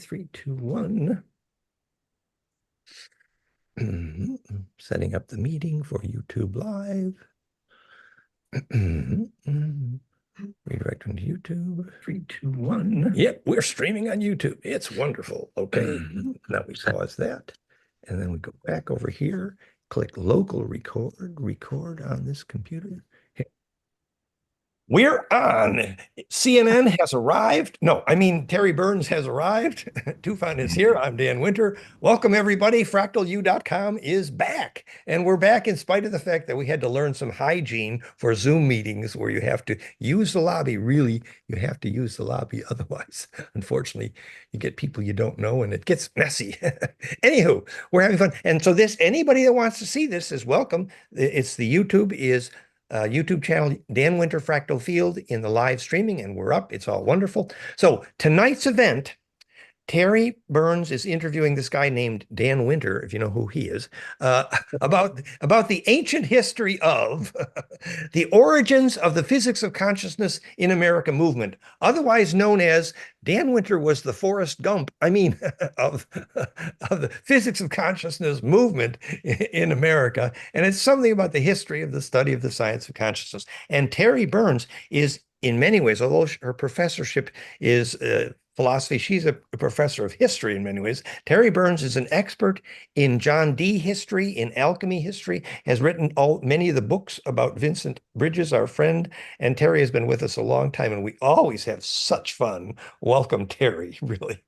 3, 2, 1. Setting up the meeting for YouTube Live. Redirecting to YouTube. 3, 2, 1. Yep, we're streaming on YouTube. It's wonderful. Okay, now we pause that. And then we go back over here, click local record on this computer. We're on. CNN has arrived. No, I mean, Terry Burns has arrived. Tufan is here. I'm Dan Winter. Welcome, everybody. FractalU.com is back. And we're back in spite of the fact that we had to learn some hygiene for Zoom meetings where you have to use the lobby. Really, you have to use the lobby. Otherwise, unfortunately, you get people you don't know and it gets messy. Anywho, we're having fun. And so anybody that wants to see this is welcome. It's the YouTube channel, Dan Winter Fractal Field in the live streaming, and we're up. It's all wonderful. So tonight's event, Terry Burns is interviewing this guy named Dan Winter, if you know who he is, about the ancient history of the origins of the physics of consciousness in America movement, otherwise known as Dan Winter was the Forrest Gump, of the physics of consciousness movement in America. And it's something about the history of the study of the science of consciousness. And Terry Burns is, in many ways, although her professorship is philosophy, she's a professor of history in many ways. Terry Burns is an expert in John Dee history, in alchemy history, has written many of the books about Vincent Bridges, our friend, and Terry has been with us a long time, and we always have such fun. Welcome, Terry, really.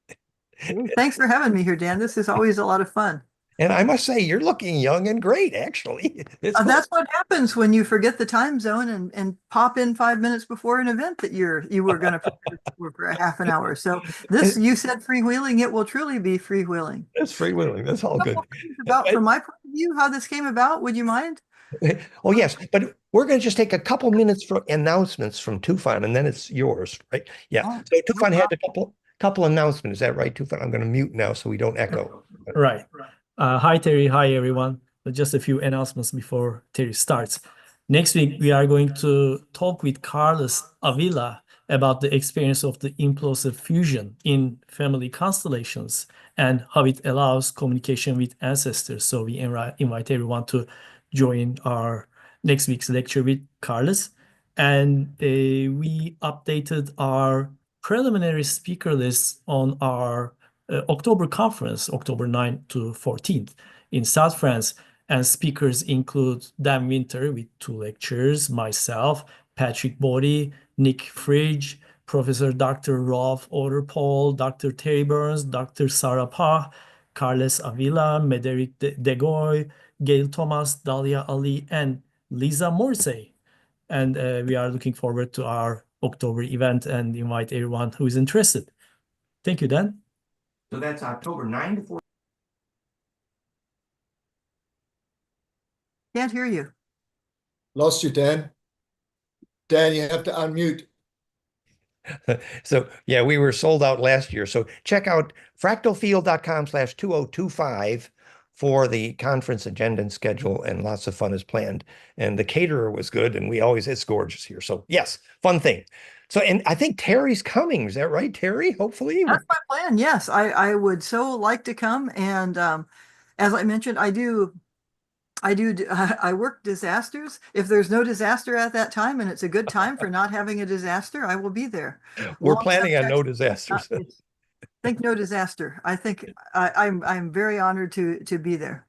Thanks for having me here, Dan. This is always a lot of fun. And I must say, you're looking young and great, actually. Cool. That's what happens when you forget the time zone and pop in 5 minutes before an event that you were going to prepare for a half an hour. So this, you said freewheeling, it will truly be freewheeling. It's freewheeling. That's all good. From my point of view, how this came about, would you mind? Oh, yes, but we're going to just take a couple minutes for announcements from Tufan, and then it's yours, right? Yeah. Oh, so Tufan had a couple announcements. Is that right, Tufan? I'm going to mute now so we don't echo. Right. Hi, Terry. Hi, everyone. Just a few announcements before Terry starts. Next week, we are going to talk with Carlos Avila about the experience of the implosive fusion in family constellations and how it allows communication with ancestors. So we invite everyone to join our next week's lecture with Carlos. And we updated our preliminary speaker list on our October conference, October 9th to 14th in South France. And speakers include Dan Winter with 2 lectures, myself, Patrick Boddy, Nick Fridge, Professor Dr. Rolf Otterpohl, Dr. Terry Burns, Dr. Sarah Pah, Carles Avila, Médéric Degoy, Gail Thomas, Dalia Ali, and Lisa Morrissey. And we are looking forward to our October event and invite everyone who is interested. Thank you, Dan. So that's October 9 to 14. Can't hear you. Lost you, Dan. Dan, you have to unmute. So, yeah, we were sold out last year. So check out fractalfield.com/2025 for the conference agenda and schedule, and lots of fun is planned. And the caterer was good, and it's gorgeous here. So, yes, fun thing. So, and I think Terry's coming. Is that right, Terry? Hopefully. That's my plan. Yes, I would so like to come. And as I mentioned, I work disasters. If there's no disaster at that time and it's a good time for not having a disaster, I will be there. We're planning on no disasters. Think no disaster. I think I'm very honored to be there.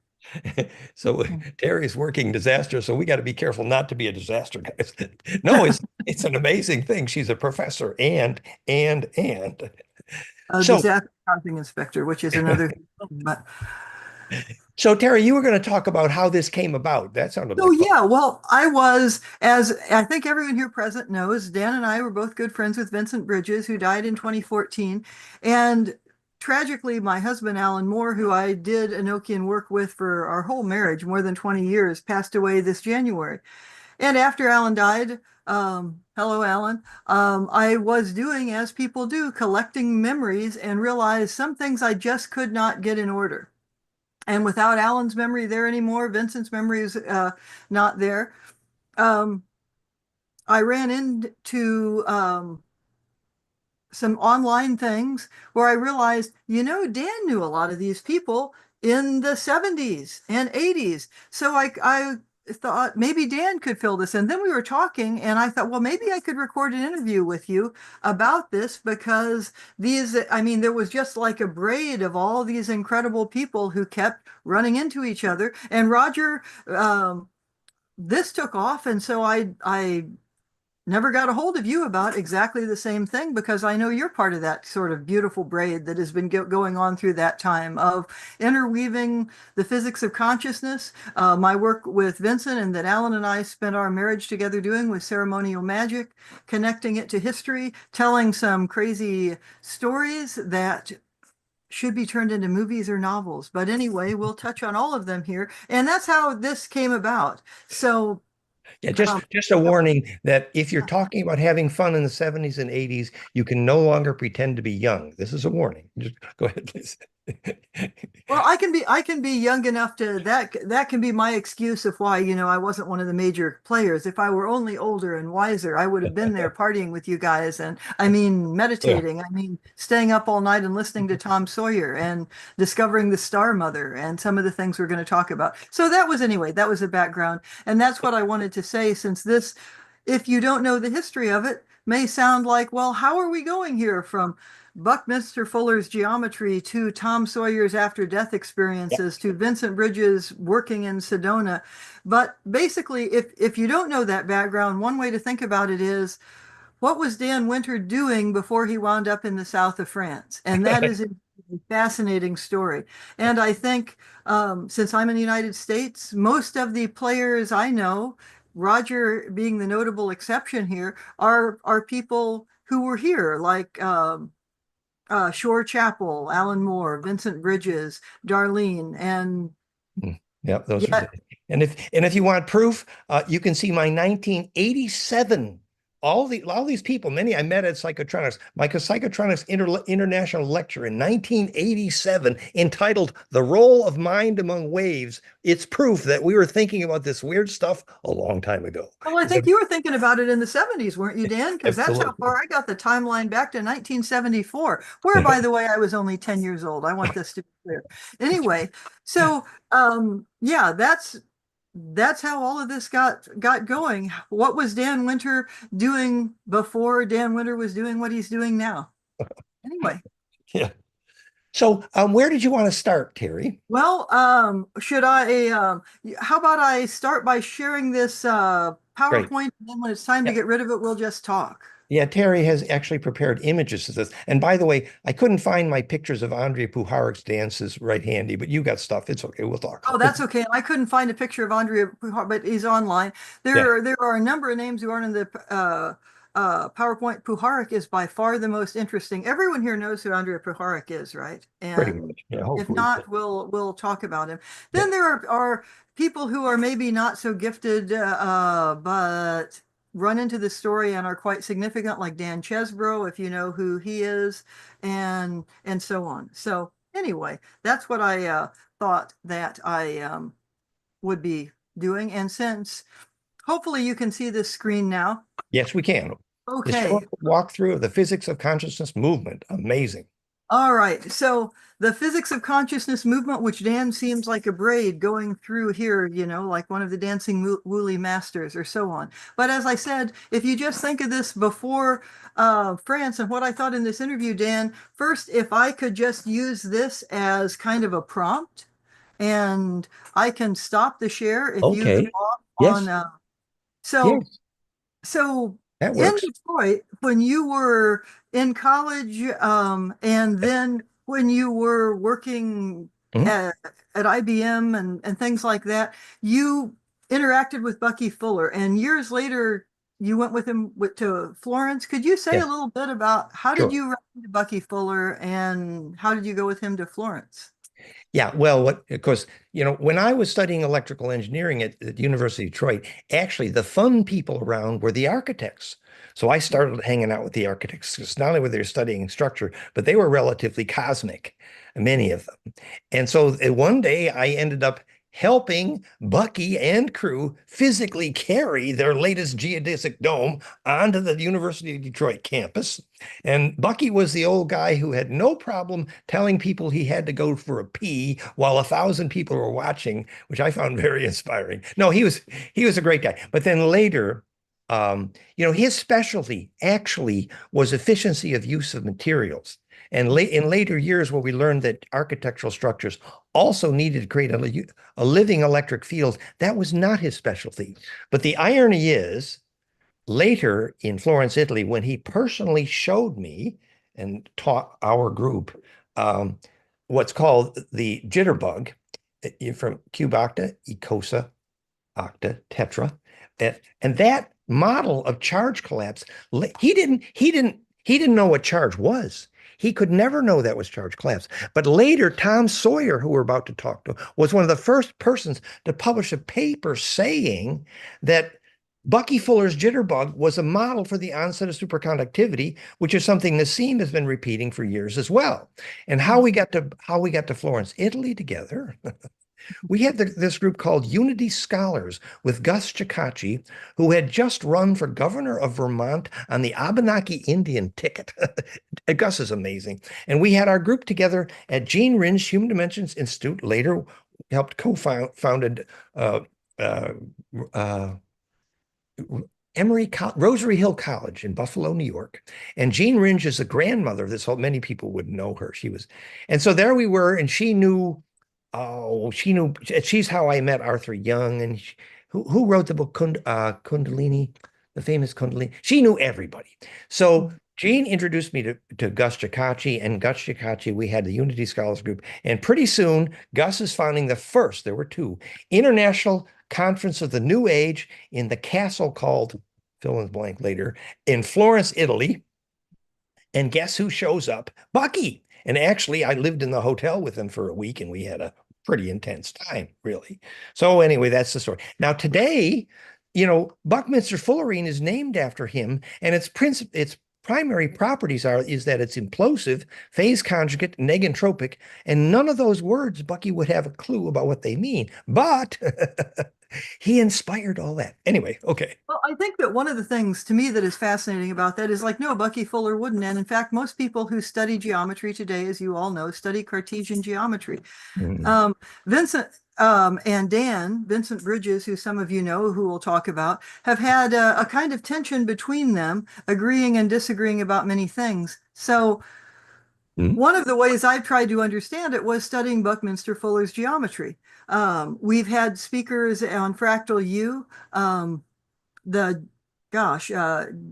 So Terry's working disaster, so we got to be careful not to be a disaster, guys. No, it's an amazing thing. She's a professor and disaster housing inspector, which is another thing. But so Terry, you were going to talk about how this came about. That sounded like fun. Yeah, well, I was, as I think everyone here present knows, Dan and I were both good friends with Vincent Bridges, who died in 2014. And tragically, my husband, Alan Moore, who I did Enochian work with for our whole marriage, more than 20 years, passed away this January. And after Alan died, hello, Alan, I was doing, as people do, collecting memories and realized some things I just could not get in order. And without Alan's memory there anymore, Vincent's memory is not there. I ran into some online things where I realized, Dan knew a lot of these people in the 70s and 80s. So I thought maybe Dan could fill this in. Then we were talking and I thought, well, maybe I could record an interview with you about this because there was just like a braid of all these incredible people who kept running into each other. And Roger, this took off. And so I never got a hold of you about exactly the same thing because I know you're part of that sort of beautiful braid that has been going on through that time of interweaving the physics of consciousness. My work with Vincent and that Alan and I spent our marriage together doing with ceremonial magic, connecting it to history, telling some crazy stories that should be turned into movies or novels. But anyway, we'll touch on all of them here. And that's how this came about. So yeah, just a warning that if you're talking about having fun in the 70s and 80s, you can no longer pretend to be young. This is a warning. Just go ahead, please. Well, I can be young enough to that can be my excuse of why, I wasn't one of the major players. If I were only older and wiser, I would have been there partying with you guys and meditating. Yeah. Staying up all night and listening to Tom Sawyer and discovering the Star Mother and some of the things we're going to talk about. So that was the background. And that's what I wanted to say, since this, if you don't know the history of it, may sound like, well, how are we going here from Buckminster Fuller's geometry to Tom Sawyer's after-death experiences to Vincent Bridges working in Sedona. But basically, if you don't know that background, one way to think about it is, what was Dan Winter doing before he wound up in the south of France? And that is a fascinating story. And I think since I'm in the United States, most of the players I know, Roger being the notable exception here, are people who were here, like Shore Chapel, Alan Moore, Vincent Bridges, Darlene, and yep, those are. And if you want proof, you can see my 1987. All these people, many I met at Psychotronics, my Psychotronics International Lecture in 1987, entitled "The Role of Mind Among Waves." It's proof that we were thinking about this weird stuff a long time ago. Well, I think you were thinking about it in the 70s, weren't you, Dan? Because that's how Absolutely. far I got the timeline back to 1974, where, by the way, I was only 10 years old. I want this to be clear. Anyway, so yeah, that's how all of this got going. What was Dan Winter doing before Dan Winter was doing what he's doing now? Anyway. Yeah. So where did you want to start, Terry? Well, should I, how about I start by sharing this PowerPoint, and then when it's time to get rid of it, we'll just talk. Yeah, Terry has actually prepared images of this. And by the way, I couldn't find my pictures of Andrea Puharic's dances right handy, but you got stuff. It's okay. We'll talk. Oh, that's okay. I couldn't find a picture of Andrea Puharic, but he's online. There are a number of names who aren't in the PowerPoint. Puharic is by far the most interesting. Everyone here knows who Andrea Puharic is, right? And pretty much. Yeah, if not, we'll talk about him. Then there are people who are maybe not so gifted, but run into the story and are quite significant, like Dan Chesbrough, if you know who he is, and so on. So anyway, that's what I thought that I would be doing. And since hopefully you can see this screen now. Yes, we can. Okay. Walkthrough of the physics of consciousness movement. Amazing. All right. So the physics of consciousness movement, which Dan seems like a braid going through here, like one of the dancing woolly masters or so on. But as I said, if you just think of this before France and what I thought in this interview, Dan, first, if I could just use this as kind of a prompt, and I can stop the share if you on. So that works. In Detroit, when you were in college, and then when you were working at IBM and things like that, you interacted with Bucky Fuller, and years later you went with him to Florence. Could you say a little bit about how did you run into Bucky Fuller and how did you go with him to Florence? Yeah, well, of course, when I was studying electrical engineering at the University of Detroit, actually the fun people around were the architects. So I started hanging out with the architects, because not only were they studying structure, but they were relatively cosmic, many of them. And so one day I ended up helping Bucky and crew physically carry their latest geodesic dome onto the University of Detroit campus. And Bucky was the old guy who had no problem telling people he had to go for a pee while 1,000 people were watching, which I found very inspiring. No, he was a great guy. But then later, his specialty actually was efficiency of use of materials. And in later years, where we learned that architectural structures also needed to create a living electric field, that was not his specialty. But the irony is, later in Florence, Italy, when he personally showed me and taught our group what's called the jitterbug from cube octa, ecosa, octa, tetra, and that model of charge collapse, he didn't know what charge was. He could never know that was charge collapse. But later, Tom Sawyer, who we're about to talk to, was one of the first persons to publish a paper saying that Bucky Fuller's jitterbug was a model for the onset of superconductivity, which is something Nassim has been repeating for years as well. And how we got to Florence, Italy together. We had this group called Unity Scholars with Gus Ciccacci, who had just run for governor of Vermont on the Abenaki Indian ticket. Gus is amazing. And we had our group together at Gene Rin's Human Dimensions Institute, later helped co-founded Rosary Hill College in Buffalo, New York. And Jean Ringe is the grandmother of this whole, many people would know her. And so there we were, and she knew, she's how I met Arthur Young, and who wrote the book Kundalini, the famous Kundalini. She knew everybody. So Jean introduced me to Gus Ciccacci, and Gus Ciccacci, we had the Unity Scholars Group. And pretty soon, Gus is founding the first, there were two, International Conference of the New Age in the castle called, fill in the blank later, in Florence, Italy. And guess who shows up? Bucky. And actually, I lived in the hotel with him for a week, and we had a pretty intense time, really. So anyway, that's the story. Now today, Buckminster Fullerene is named after him, and its primary properties is that it's implosive, phase conjugate, negentropic, and none of those words Bucky would have a clue about what they mean. But he inspired all that. Anyway, okay. Well, I think that one of the things to me that is fascinating about that is no, Bucky Fuller wouldn't. And in fact, most people who study geometry today, as you all know, study Cartesian geometry. Mm-hmm. Vincent and Dan, Vincent Bridges, who some of you know, who we'll talk about, have had a kind of tension between them, agreeing and disagreeing about many things. So one of the ways I've tried to understand it was studying Buckminster Fuller's geometry. We've had speakers on Fractal U,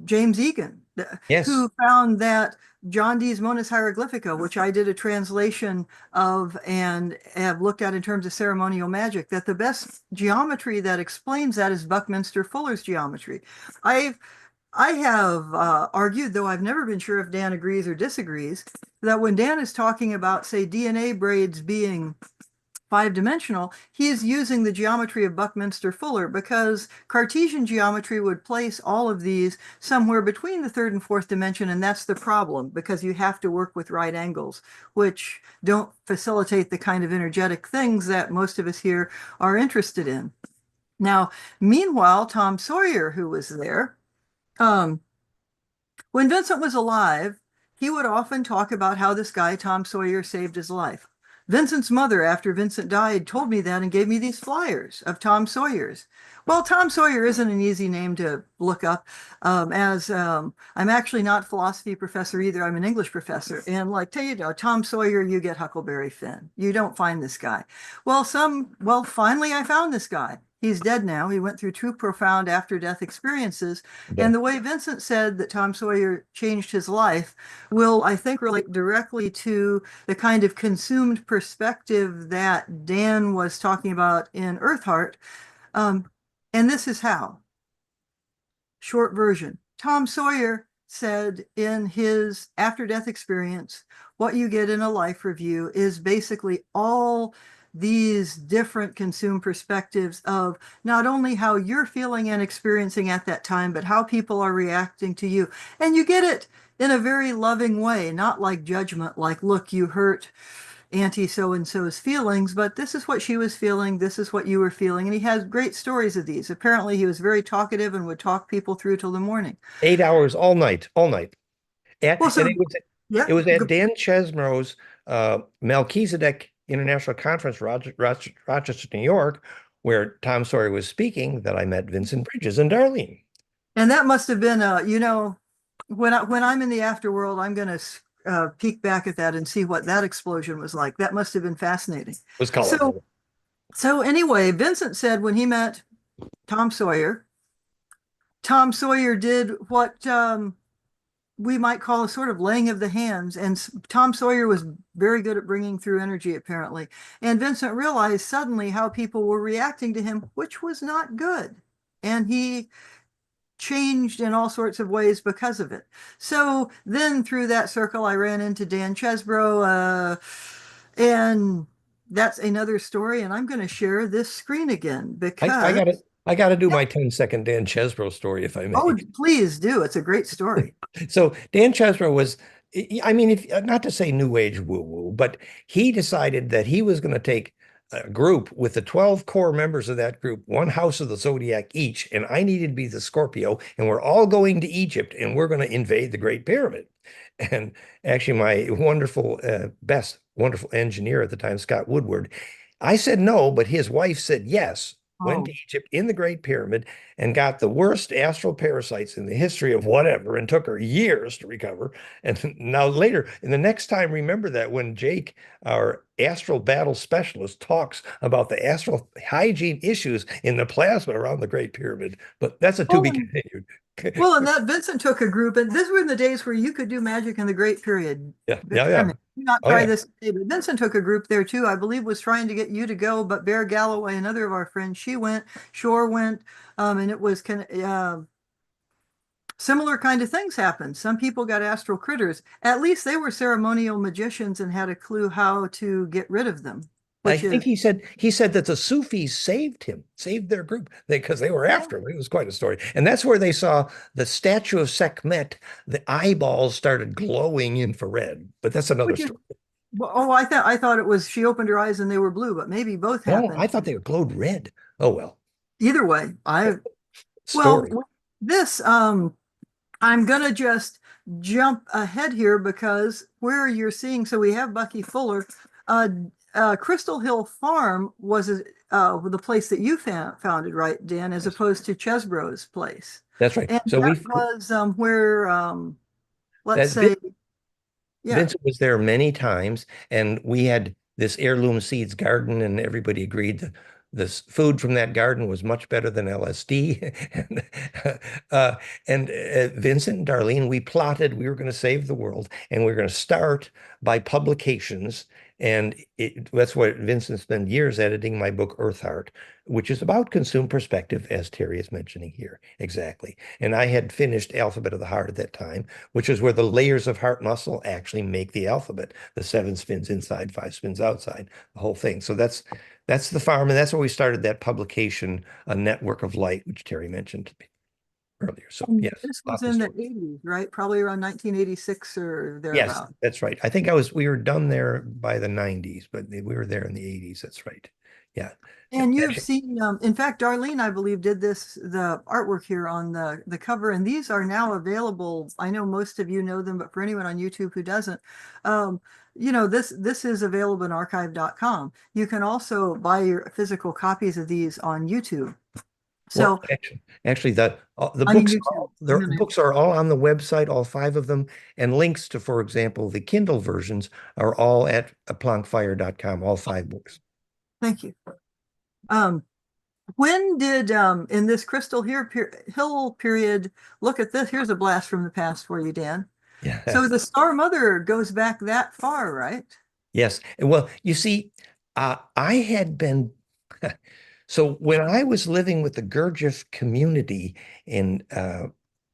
James Egan, yes, who found that John Dee's Monas Hieroglyphica, which I did a translation of and have looked at in terms of ceremonial magic, that the best geometry that explains that is Buckminster Fuller's geometry. I have argued, though I've never been sure if Dan agrees or disagrees, that when Dan is talking about, say, DNA braids being 5-dimensional, he is using the geometry of Buckminster Fuller, because Cartesian geometry would place all of these somewhere between the 3rd and 4th dimension, and that's the problem, because you have to work with right angles, which don't facilitate the kind of energetic things that most of us here are interested in. Now, meanwhile, Tom Sawyer, who was there, when Vincent was alive, he would often talk about how this guy, Tom Sawyer, saved his life. Vincent's mother, after Vincent died, told me that and gave me these flyers of Tom Sawyer's. Well, Tom Sawyer isn't an easy name to look up, I'm actually not a philosophy professor either. I'm an English professor. And Tom Sawyer, you get Huckleberry Finn. You don't find this guy. Well, finally I found this guy. He's dead now. He went through 2 profound after-death experiences. Yeah. And the way Vincent said that Tom Sawyer changed his life will, I think, relate directly to the kind of consumed perspective that Dan was talking about in Earthheart. And this is how. Short version. Tom Sawyer said in his after-death experience, what you get in a life review is basically all these different consumed perspectives of not only how you're feeling and experiencing at that time, but how people are reacting to you. And you get it in a very loving way, not like judgment, like, look, you hurt Auntie so-and-so's feelings, but this is what she was feeling, this is what you were feeling. And he has great stories of these. Apparently he was very talkative and would talk people through till the morning. 8 hours all night, all night. Well, so And yeah, it was at Dan Chesbro's Melchizedek International Conference, Rochester, New York, where Tom Sawyer was speaking, that I met Vincent Bridges and Darlene. and that must have been when I'm in the afterworld, I'm going to peek back at that and see what that explosion was like. That must have been fascinating. It was colorful. So anyway, Vincent said when he met Tom Sawyer did what we might call a sort of laying of the hands. And Tom Sawyer was very good at bringing through energy, apparently. And Vincent realized suddenly how people were reacting to him, which was not good. And he changed in all sorts of ways because of it. So then through that circle, I ran into Dan Chesbro, and that's another story. And I'm going to share this screen again because I got to do my 10-second Dan Chesbro story, if I may. Oh, please do. It's a great story. So Dan Chesbro was, I mean, not to say new age woo-woo, but he decided that he was going to take a group with the 12 core members of that group, one house of the zodiac each, and I needed to be the Scorpio, and we're all going to Egypt, and we're going to invade the Great Pyramid. And actually, my wonderful engineer at the time, Scott Woodward, I said no, but his wife said yes. Went to Egypt in the Great Pyramid and got the worst astral parasites in the history of whatever, and took her years to recover. And now later, in the next time, remember that when Jake, our astral battle specialist, talks about the astral hygiene issues in the plasma around the Great Pyramid. But that's a to be continued. Well, and that Vincent took a group, and this were in the days where you could do magic in the Great Period. Yeah. I mean, not try this today, but Vincent took a group there too. I believe was trying to get you to go, but Bear Galloway, another of our friends, she went, Shore went, and it was kind of similar kind of things happened. Some people got astral critters. At least they were ceremonial magicians and had a clue how to get rid of them. I think he said that the Sufis saved their group because they were after him. It was quite a story. And that's where they saw the statue of Sekhmet. The eyeballs started glowing infrared, but that's another story. Well, I thought it was she opened her eyes and they were blue, but maybe both happened. I thought they glowed red. Oh, well. Either way, this, I'm going to just jump ahead here because where you're seeing, so we have Bucky Fuller, Crystal Hill Farm was the place that you founded, right, Dan, as opposed to Chesbro's place. That's right. And so that was where, let's say, Vincent was there many times, and we had this heirloom seeds garden, and everybody agreed that this food from that garden was much better than LSD. and Vincent and Darlene, we plotted we were going to save the world, and we were going to start by publications. And that's what Vincent spent years editing my book, Earth Heart, which is about consumed perspective, as Terry is mentioning here. Exactly. And I had finished Alphabet of the Heart at that time, which is where the layers of heart muscle actually make the alphabet. The 7 spins inside, 5 spins outside, the whole thing. So that's the farm. And that's where we started that publication, A Network of Light, which Terry mentioned to me earlier. So yes, this was in the 80s, right? Probably around 1986 or thereabout. Yes, that's right. I think we were done there by the 90s, but we were there in the 80s. That's right. Yeah. And you've seen, in fact, Darlene, I believe, did the artwork here on the cover, and these are now available. I know most of you know them, but for anyone on YouTube who doesn't, this is available in archive.com. You can also buy your physical copies of these on YouTube. So actually, the books are all on the website, all 5 of them, and links to, for example, the Kindle versions are all at plankfire.com, all 5 books. Thank you. When did in this Crystal Hill period, look at this, here's a blast from the past for you, Dan. Yeah. So the Star Mother goes back that far, right? Yes. Well, you see, I had been so when I was living with the Gurdjieff community in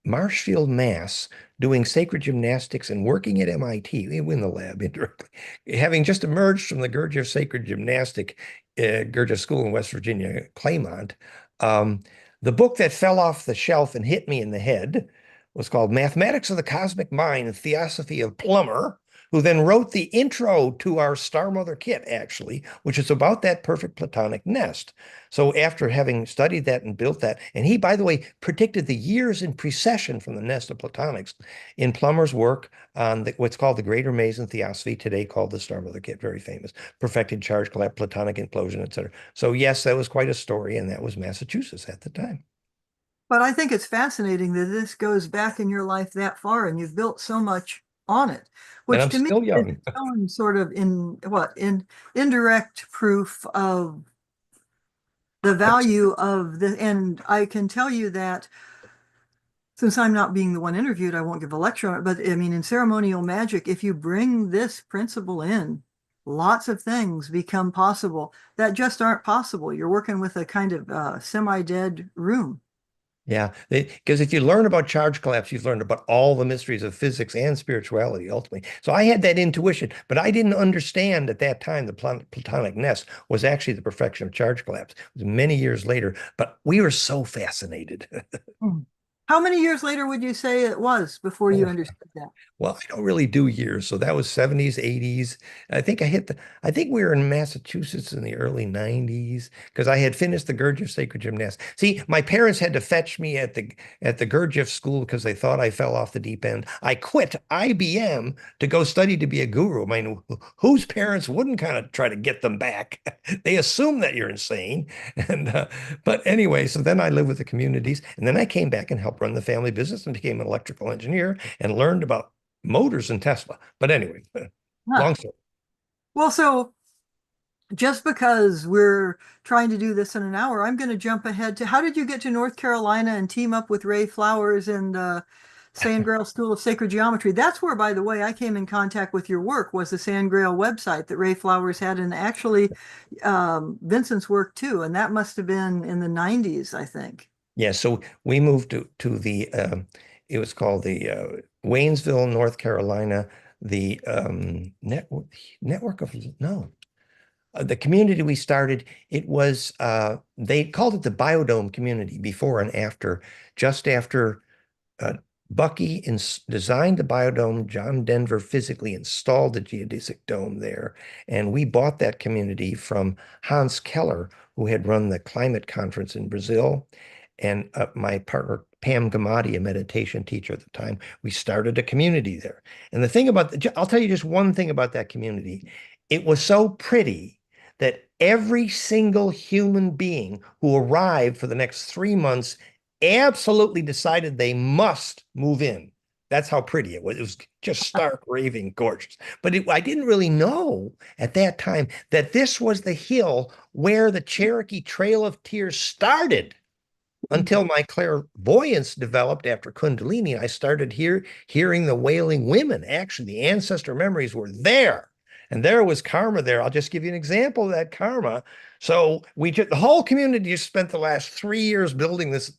Marshfield, Mass, doing sacred gymnastics and working at MIT, in the lab indirectly, having just emerged from the Gurdjieff Sacred Gymnastic Gurdjieff School in West Virginia, Claymont, the book that fell off the shelf and hit me in the head was called Mathematics of the Cosmic Mind, Theosophy of Plummer, who then wrote the intro to our Star Mother kit, actually, which is about that perfect platonic nest. So after having studied that and built that, and he, by the way, predicted the years in precession from the nest of platonics in Plummer's work on what's called the Greater Meson Theosophy, today called the Star Mother kit, very famous, perfected charge collapse, platonic implosion, etc. So yes, that was quite a story, and that was Massachusetts at the time. But I think it's fascinating that this goes back in your life that far and you've built so much on it, And which I'm to me still is young. its own sort of in indirect proof of the value of the, and I can tell you that since I'm not being the one interviewed, I won't give a lecture on it, but I mean, in ceremonial magic, if you bring this principle in, lots of things become possible that just aren't possible. You're working with a kind of semi-dead room. Yeah, because if you learn about charge collapse, you've learned about all the mysteries of physics and spirituality ultimately. So I had that intuition, but I didn't understand at that time the platonic nest was actually the perfection of charge collapse. It was many years later, but we were so fascinated. How many years later would you say it was before you understood that? Well, I don't really do years, so that was 70s, 80s. I think we were in Massachusetts in the early 90s because I had finished the Gurdjieff Sacred Gymnastics. See, my parents had to fetch me at the Gurdjieff school because they thought I fell off the deep end. I quit IBM to go study to be a guru. I mean, whose parents wouldn't kind of try to get them back? They assume that you're insane. And but anyway, so then I lived with the communities, and then I came back and helped run the family business and became an electrical engineer and learned about motors and Tesla. But anyway, long story. Well, so just because we're trying to do this in an hour, I'm going to jump ahead to how did you get to North Carolina and team up with Ray Flowers and Sand Grail School of Sacred Geometry? That's where, by the way, I came in contact with your work was the Sand Grail website that Ray Flowers had, and actually Vincent's work too. And that must have been in the 90s, I think. Yeah, so we moved to the it was called the Waynesville, North Carolina, the network of no. The community we started, it was they called it the Biodome community before and after, just after Bucky designed the biodome. John Denver physically installed the geodesic dome there. And we bought that community from Hans Keller, who had run the climate conference in Brazil. And my partner, Pam Gamadi, a meditation teacher at the time, we started a community there. And the thing about, I'll tell you just one thing about that community. It was so pretty that every single human being who arrived for the next 3 months absolutely decided they must move in. That's how pretty it was. It was just stark, raving gorgeous. But I didn't really know at that time that this was the hill where the Cherokee Trail of Tears started until my clairvoyance developed after Kundalini. I started hearing the wailing women. Actually, the ancestor memories were there. And there was karma there. I'll just give you an example of that karma. So the whole community just spent the last 3 years building this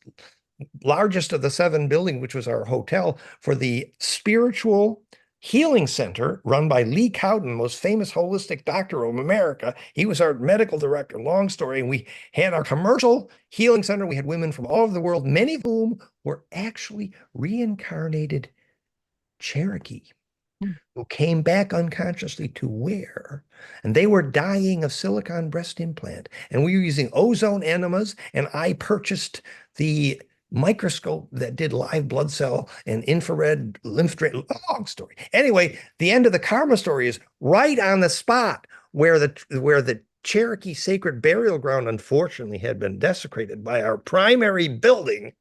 largest of the 7 building, which was our hotel, for the spiritual healing center run by Lee Cowden, most famous holistic doctor of America. He was our medical director, long story. And we had our commercial healing center. We had women from all over the world, many of whom were actually reincarnated Cherokee who came back unconsciously to where? And they were dying of silicone breast implant. And we were using ozone enemas, and I purchased the microscope that did live blood cell and infrared lymph drain. Long story. Anyway, the end of the karma story is right on the spot where the Cherokee sacred burial ground unfortunately had been desecrated by our primary building.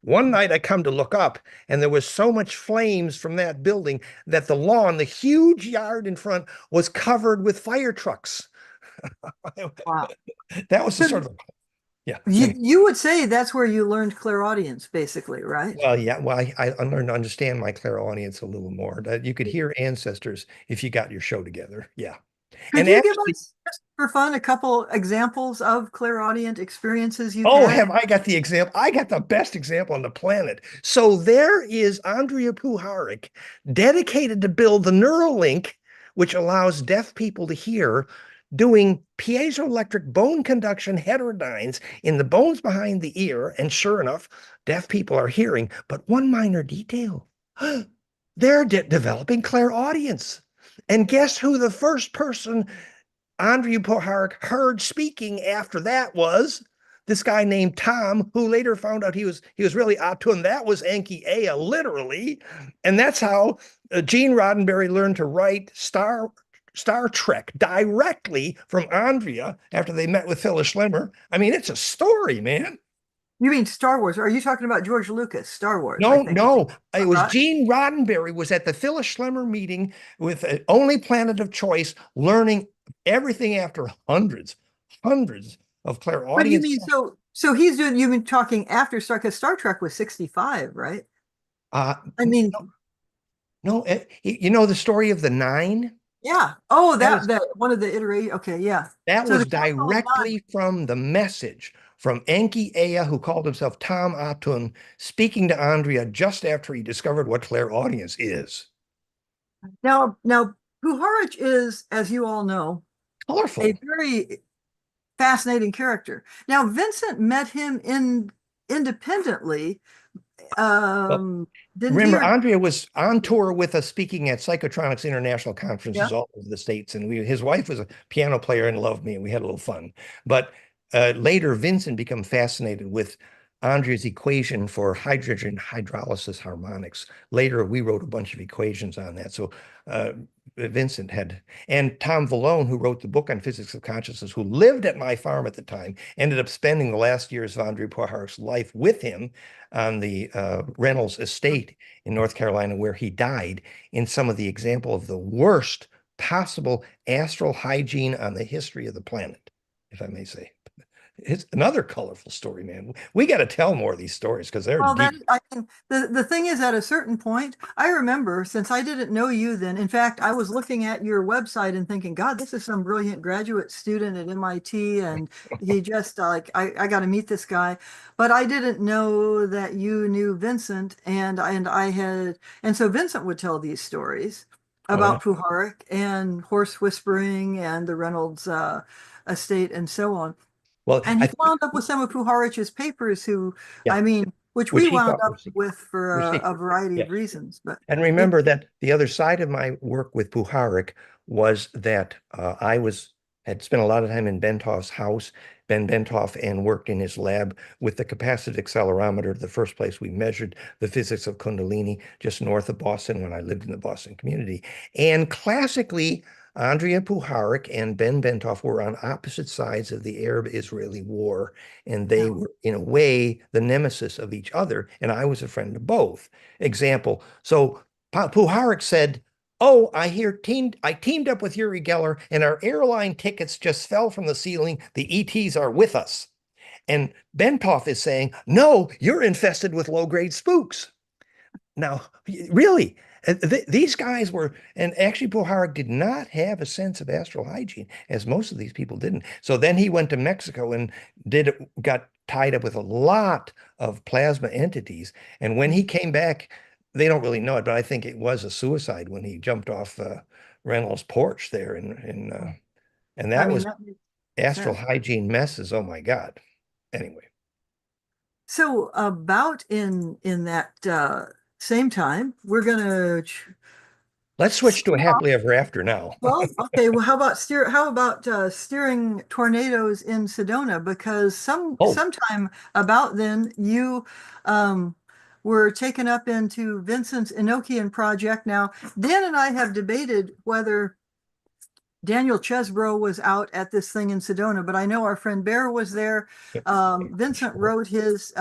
One night I come to look up, and there was so much flames from that building that the lawn, the huge yard in front, was covered with fire trucks. Wow. That was the sort of, yeah. You would say that's where you learned clairaudience, basically, right? Well, yeah. Well, I learned to understand my clairaudience a little more. That you could hear ancestors if you got your show together. Yeah. Could And you actually, give us, just for fun, a couple examples of clairaudient experiences you've oh, had? have I got the example? I got the best example on the planet. So there is Andrea Puharich, dedicated to build the Neuralink, which allows deaf people to hear, doing piezoelectric bone conduction heterodynes in the bones behind the ear. And sure enough, deaf people are hearing. But one minor detail. they're developing clairaudience. And guess who the first person Andrei Puharich heard speaking after that was this guy named Tom, who later found out he was really Atun. That was Enki Ea, literally. And that's how Gene Roddenberry learned to write Star Trek directly from Andrea after they met with Phyllis Schlemmer. I mean, it's a story, man. You mean Star Wars? Are you talking about George Lucas, Star Wars? I No, think. no. It was Right? Gene Roddenberry was at the Phyllis Schlemmer meeting with Only Planet of Choice, learning everything after hundreds of But you clairaudience. mean so he's doing, you've been talking after Star, because Star Trek was 65, right? Uh, I mean, no, you know the story of the Nine? yeah. Oh, That was, that one of the iteration. Okay, yeah. that So was the Council of Nine. directly from the message from Enki Ea, who called himself Tom Atun, speaking to Andrea just after he discovered what clairaudience is. Now, Puharich is, as you all know, Colorful. a very fascinating character. Now, Vincent met him independently. Well, Didn't he? remember, Andrea was on tour with us speaking at Psychotronics International conferences Yeah. all over the States. And his wife was a piano player and loved me, and we had a little fun. But later, Vincent became fascinated with Andrea's equation for hydrogen hydrolysis harmonics. Later, we wrote a bunch of equations on that. So Vincent had, and Tom Vallone, who wrote the book on physics of consciousness, who lived at my farm at the time, ended up spending the last years of Andrei Puharich's life with him on the Reynolds estate in North Carolina, where he died, in some of the example of the worst possible astral hygiene on the history of the planet, if I may say. It's another colorful story, man. We got to tell more of these stories because they're Well, deep. the thing is, at a certain point, I remember, since I didn't know you then. In fact, I was looking at your website and thinking, God, this is some brilliant graduate student at MIT, and he just I got to meet this guy. But I didn't know that you knew Vincent, and so Vincent would tell these stories Oh, yeah. about Puharich and horse whispering and the Reynolds estate and so on. Well, And he wound up with some of Puharich's papers, yeah, I mean, which which we he wound thought up with for were a secret. variety Yes. of reasons. But And remember that the other side of my work with Puharich was that I had spent a lot of time in Bentoff's house, Ben Bentoff, and worked in his lab with the capacitive accelerometer, the first place we measured the physics of Kundalini, just north of Boston when I lived in the Boston community. And classically, Andrea Puharich and Ben Bentoff were on opposite sides of the Arab-Israeli war, and they were, in a way, the nemesis of each other, and I was a friend of both. Example, so Puharich said, "Oh, I teamed up with Uri Geller, and our airline tickets just fell from the ceiling. The ETs are with us." And Bentoff is saying, "No, you're infested with low-grade spooks." Now, really, these guys were, and actually Puharich did not have a sense of astral hygiene, as most of these people didn't. So then he went to Mexico and got tied up with a lot of plasma entities. And when he came back, they don't really know it, but I think it was a suicide when he jumped off Reynolds' porch there, and I that mean, was that makes astral sense. hygiene messes. Oh my God. Anyway. So about in that same time, we're gonna Let's switch to a happily ever after now. well, okay. Well, how about steering tornadoes in Sedona? Because Oh, sometime about then you um, were taken up into Vincent's Enochian project. Now, Dan and I have debated whether Daniel Chesbrough was out at this thing in Sedona, but I know our friend Bear was there. Vincent wrote his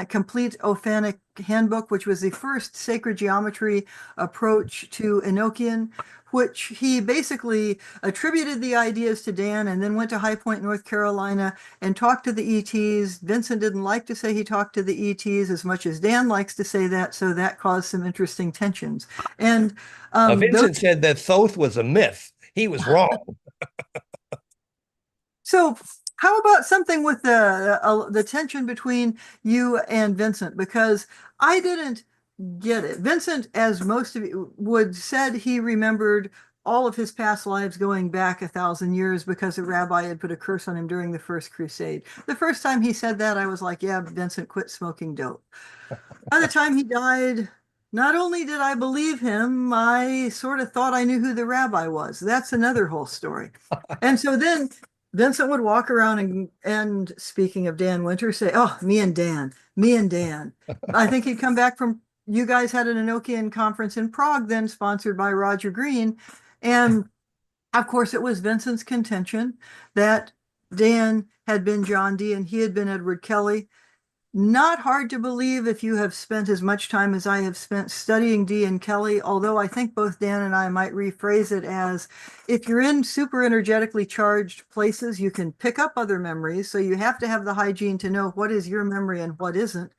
complete Ophanic handbook, which was the first sacred geometry approach to Enochian, which he basically attributed the ideas to Dan and then went to High Point, North Carolina and talked to the ETs. Vincent didn't like to say he talked to the ETs as much as Dan likes to say that, so that caused some interesting tensions. And Vincent said that Thoth was a myth. He was wrong. So how about something with the tension between you and Vincent? Because I didn't get it. Vincent, as most of you would, said he remembered all of his past lives going back 1,000 years because a rabbi had put a curse on him during the First Crusade. The first time he said that, I was like, yeah, Vincent, quit smoking dope. By the time he died, not only did I believe him, I sort of thought I knew who the rabbi was. That's another whole story. And so then Vincent would walk around and speaking of Dan Winter, say, "Oh, me and Dan, me and Dan." I think he'd come back from, you guys had an Enochian conference in Prague, then sponsored by Roger Green. And of course, it was Vincent's contention that Dan had been John Dee and he had been Edward Kelly. Not hard to believe if you have spent as much time as I have spent studying Dee and Kelly, although I think both Dan and I might rephrase it as, if you're in super energetically charged places, you can pick up other memories. So you have to have the hygiene to know what is your memory and what isn't.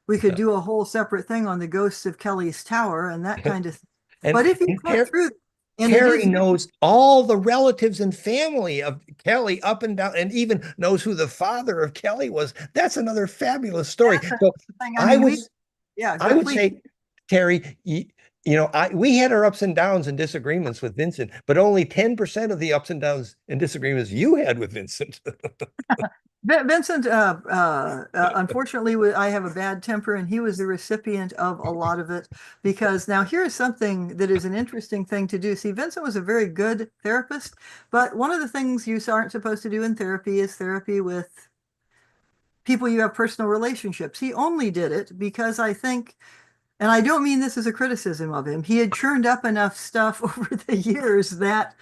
We could do a whole separate thing on the ghosts of Kelly's Tower and that kind of thing. But if you go through, and Terry knows all the relatives and family of Kelly up and down, and even knows who the father of Kelly was. That's another fabulous story. So I would say, Terry, we had our ups and downs and disagreements with Vincent, but only 10% of the ups and downs and disagreements you had with Vincent. Vincent, unfortunately, I have a bad temper, and he was the recipient of a lot of it. Because now here's something that is an interesting thing to do. See, Vincent was a very good therapist, but one of the things you aren't supposed to do in therapy is therapy with people you have personal relationships. He only did it because I think, and I don't mean this as a criticism of him, he had churned up enough stuff over the years that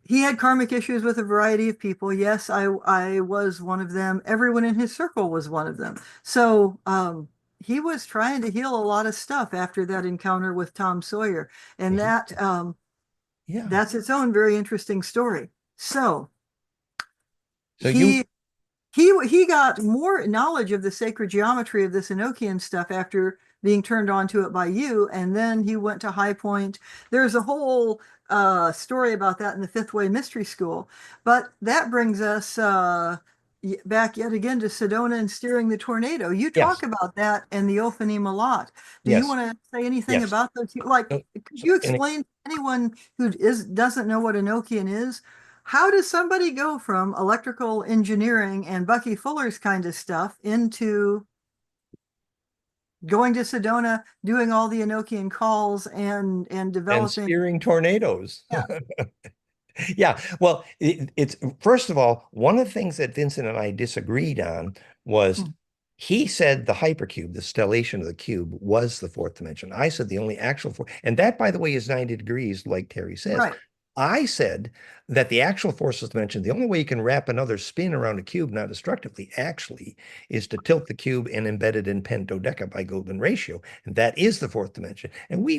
he had karmic issues with a variety of people. Yes, I was one of them. Everyone in his circle was one of them. So he was trying to heal a lot of stuff after that encounter with Tom Sawyer. And that's its own very interesting story. So he got more knowledge of the sacred geometry of this Enochian stuff after being turned on to it by you. And then he went to High Point. There's a whole story about that in the Fifth Way Mystery School. But that brings us back yet again to Sedona and steering the tornado. You talk about that and the Ophanim a lot. Do you want to say anything about those? Like, could you explain to anyone who doesn't know what Enochian is? How does somebody go from electrical engineering and Bucky Fuller's kind of stuff into going to Sedona, doing all the Enochian calls and developing and steering tornadoes? Yeah, well, it's first of all, one of the things that Vincent and I disagreed on was he said the hypercube, the stellation of the cube, was the fourth dimension. I said the only actual fourth, and that, by the way, is 90 degrees, like Terry says. Right. I said that the actual forces dimension, the only way you can wrap another spin around a cube non-destructively actually is to tilt the cube and embed it in pentodeca by Goldman ratio. And that is the fourth dimension. And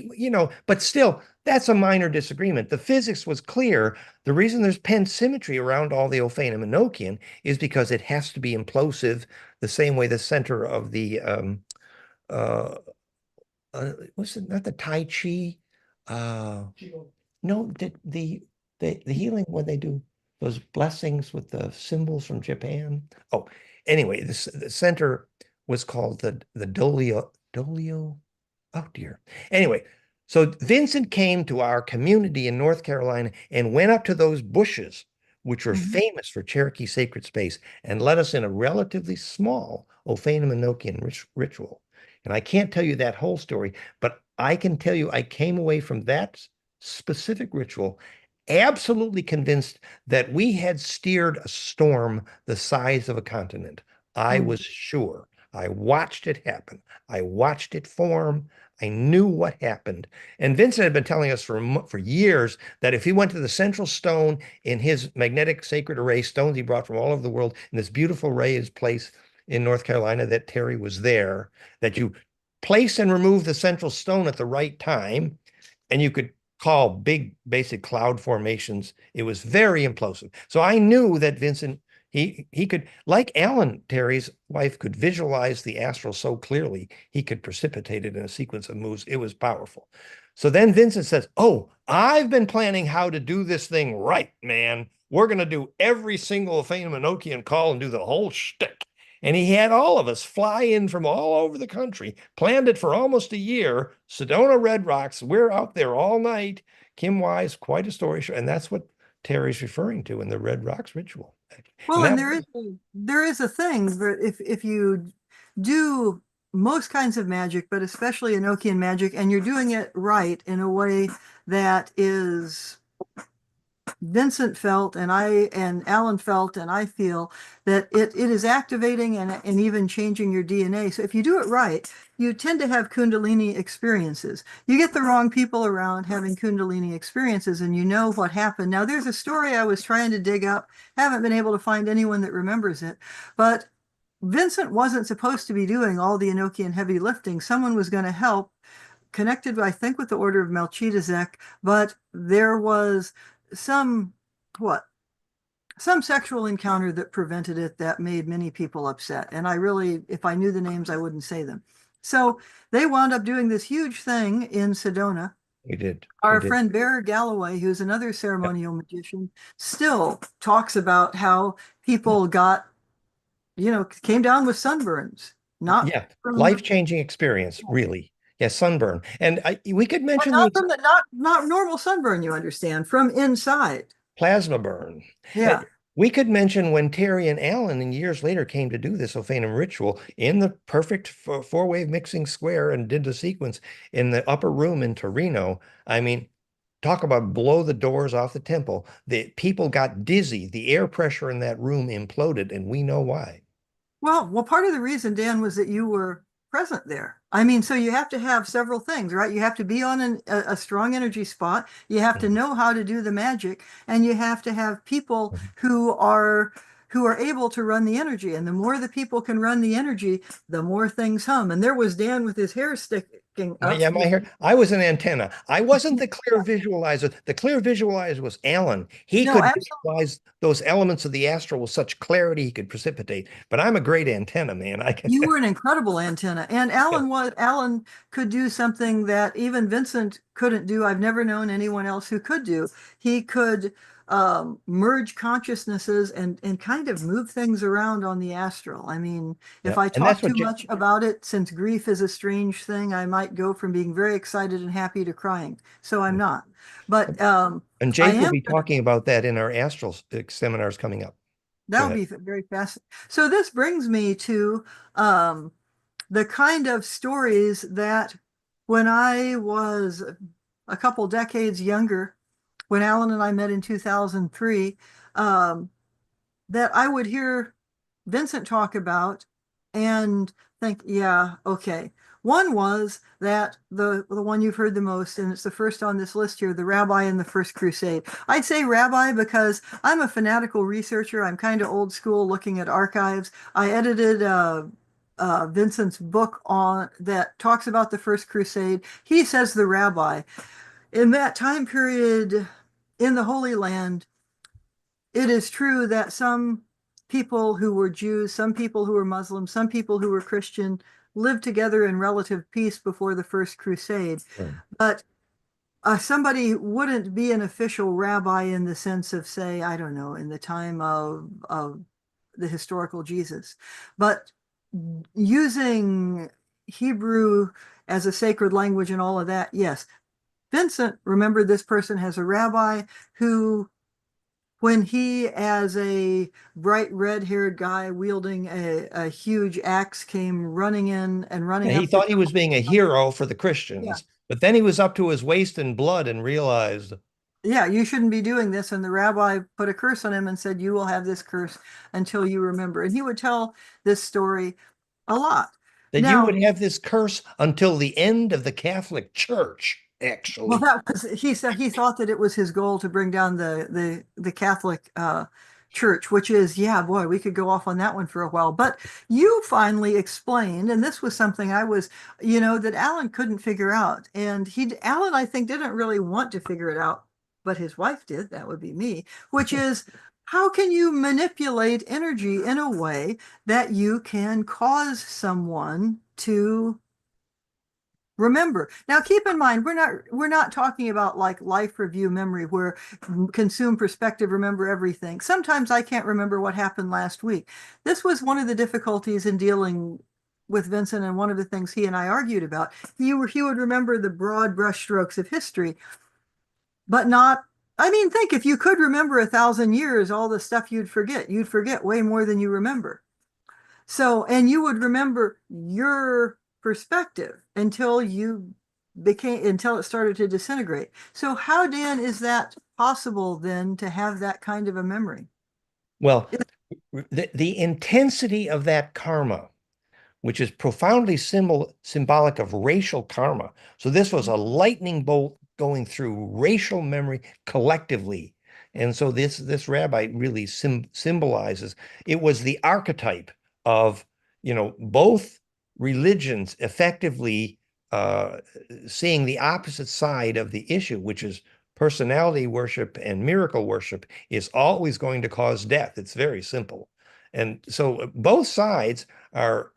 but still, that's a minor disagreement. The physics was clear. The reason there's pen symmetry around all the Ophanim Enochian is because it has to be implosive the same way the center of the, what's it, not the Tai Chi, no, the healing when they do those blessings with the symbols from Japan. Oh, anyway, the center was called the Dolio. Oh dear. Anyway, so Vincent came to our community in North Carolina and went up to those bushes, which were famous for Cherokee sacred space, and led us in a relatively small Ophanim Enochian ritual. And I can't tell you that whole story, but I can tell you I came away from that specific ritual absolutely convinced that we had steered a storm the size of a continent. I was sure. I watched it happen. I watched it form. I knew what happened. And Vincent had been telling us for years that if he went to the central stone in his magnetic sacred array, stones he brought from all over the world, in this beautiful raised place in North Carolina, that Terry was there, that you place and remove the central stone at the right time, and you could call big basic cloud formations. It was very implosive. So I knew that Vincent, he could, like Alan, Terry's wife, could visualize the astral so clearly, he could precipitate it in a sequence of moves. It was powerful. So then Vincent says, "Oh, I've been planning how to do this thing right, man. We're going to do every single Ophanim Enochian call and do the whole shtick." And he had all of us fly in from all over the country, planned it for almost a year. Sedona Red Rocks, we're out there all night. Kim Wise, quite a story. And that's what Terry's referring to in the Red Rocks ritual. Well, and there is a thing, but if you do most kinds of magic, but especially Enochian magic, and you're doing it right in a way that is Vincent felt and Alan felt and I feel that it is activating and even changing your DNA. So if you do it right, you tend to have Kundalini experiences. You get the wrong people around having Kundalini experiences and you know what happened. Now there's a story I was trying to dig up, haven't been able to find anyone that remembers it, but Vincent wasn't supposed to be doing all the Enochian heavy lifting. Someone was going to help, connected, I think, with the Order of Melchizedek, but there was some some sexual encounter that prevented it that made many people upset. And I really, if I knew the names, I wouldn't say them. So they wound up doing this huge thing in Sedona. We did. Our friend Bear Galloway, who's another ceremonial magician, still talks about how people got, came down with sunburns. Not life-changing experience, really. Yeah, sunburn. And we could mention not normal sunburn, you understand, from inside. Plasma burn. Yeah. We could mention when Terry and Alan and years later came to do this Ophanum ritual in the perfect four-wave mixing square and did the sequence in the upper room in Torino. I mean, talk about blow the doors off the temple. The people got dizzy. The air pressure in that room imploded, and we know why. Well, part of the reason, Dan, was that you were present there. I mean, so you have to have several things, right? You have to be on a strong energy spot. You have to know how to do the magic, and you have to have people who are able to run the energy. And the more the people can run the energy, the more things hum. And there was Dan with his hair sticking up. Yeah, my hair. I was an antenna. I wasn't the clear visualizer. The clear visualizer was Alan. He could visualize those elements of the astral with such clarity he could precipitate. But I'm a great antenna, man. You were an incredible antenna. And Alan could do something that even Vincent couldn't do. I've never known anyone else who could do. He could merge consciousnesses and kind of move things around on the astral. I mean, if I talk too much about it, since grief is a strange thing, I might go from being very excited and happy to crying. So I'm not. But and Jake will be talking about that in our astral seminars coming up. That would be very fascinating. So this brings me to the kind of stories that when I was a couple decades younger, when Alan and I met in 2003, that I would hear Vincent talk about and think, yeah, okay. One was that the one you've heard the most, and it's the first on this list here, the rabbi in the First Crusade. I say rabbi because I'm a fanatical researcher. I'm kind of old school looking at archives. I edited Vincent's book that talks about the First Crusade. He says the rabbi. In that time period in the Holy Land, it is true that some people who were Jews, some people who were Muslims, some people who were Christian lived together in relative peace before the First Crusade. But somebody wouldn't be an official rabbi in the sense of, say, I don't know, in the time of the historical Jesus. But using Hebrew as a sacred language and all of that, yes. Vincent remembered this person as a rabbi who, when he, as a bright red-haired guy wielding a huge axe, came running in and running up. He thought he was being a hero for the Christians, but then he was up to his waist in blood and realized, yeah, you shouldn't be doing this. And the rabbi put a curse on him and said, you will have this curse until you remember. And he would tell this story a lot. That you would have this curse until the end of the Catholic Church. Actually, well, that was, he said he thought that it was his goal to bring down the Catholic Church, which is, yeah, boy, we could go off on that one for a while. But you finally explained, and this was something I was, that Alan couldn't figure out, and Alan, I think, didn't really want to figure it out, but his wife did. That would be me, which is, how can you manipulate energy in a way that you can cause someone to remember? Now, keep in mind, we're not talking about like life review memory where consume perspective, remember everything. Sometimes I can't remember what happened last week. This was one of the difficulties in dealing with Vincent, and one of the things he and I argued about. He would remember the broad brushstrokes of history, but not, I mean, think if you could remember 1,000 years, all the stuff you'd forget way more than you remember. So, and you would remember your perspective until until it started to disintegrate. So how, Dan, is that possible then to have that kind of a memory? Well, the intensity of that karma, which is profoundly symbolic of racial karma. So this was a lightning bolt going through racial memory collectively. And so this rabbi really symbolizes, it was the archetype of, both religions effectively seeing the opposite side of the issue, which is personality worship and miracle worship is always going to cause death. It's very simple. And so both sides are,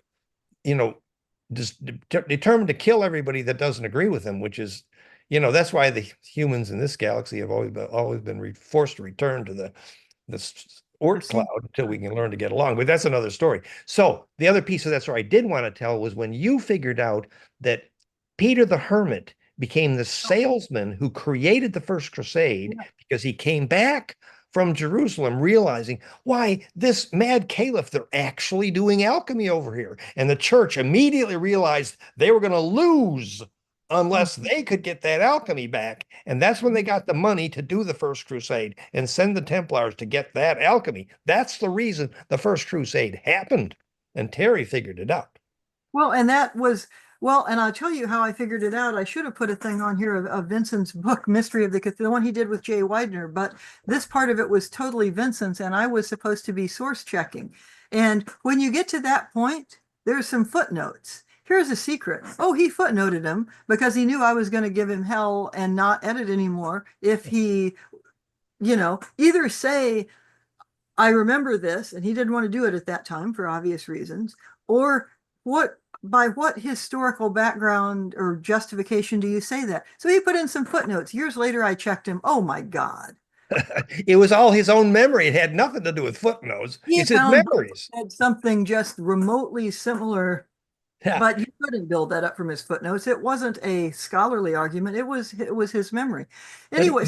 just determined to kill everybody that doesn't agree with them, which is, that's why the humans in this galaxy have always been forced to return to the Oort cloud until we can learn to get along. But that's another story. So the other piece of that story I did want to tell was when you figured out that Peter the Hermit became the salesman who created the First Crusade because he came back from Jerusalem realizing, why, this mad caliph, they're actually doing alchemy over here. And the church immediately realized they were going to lose unless they could get that alchemy back. And that's when they got the money to do the First Crusade and send the Templars to get that alchemy. That's the reason the First Crusade happened. And Terry figured it out. Well, and that was, well, and I'll tell you how I figured it out. I should have put a thing on here of Vincent's book, Mystery of the one he did with Jay Widener, but this part of it was totally Vincent's, and I was supposed to be source checking. And when you get to that point, there's some footnotes. Here's a secret. Oh, he footnoted him because he knew I was going to give him hell and not edit anymore if he, either say, I remember this, and he didn't want to do it at that time for obvious reasons, or by what historical background or justification do you say that? So he put in some footnotes. Years later, I checked him. Oh my God. It was all his own memory. It had nothing to do with footnotes. It's his memories. Had something just remotely similar, Yeah. but you couldn't build that up from his footnotes. It wasn't a scholarly argument. It was his memory. Anyway,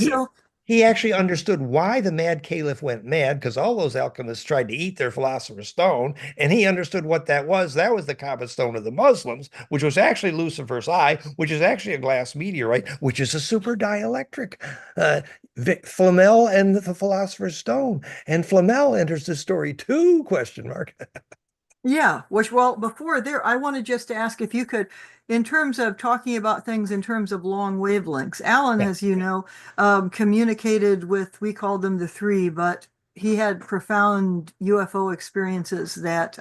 he actually understood why the mad caliph went mad, because all those alchemists tried to eat their philosopher's stone, and he understood what that was. That was the Kaaba stone of the Muslims, which was actually Lucifer's eye, which is actually a glass meteorite, which is a super dielectric. Flamel and the philosopher's stone. And Flamel enters the story too, question mark. Yeah, well, before there, I wanted just to ask if you could, in terms of talking about things in terms of long wavelengths, Alan, as you know, communicated with, we called them the three, but he had profound UFO experiences that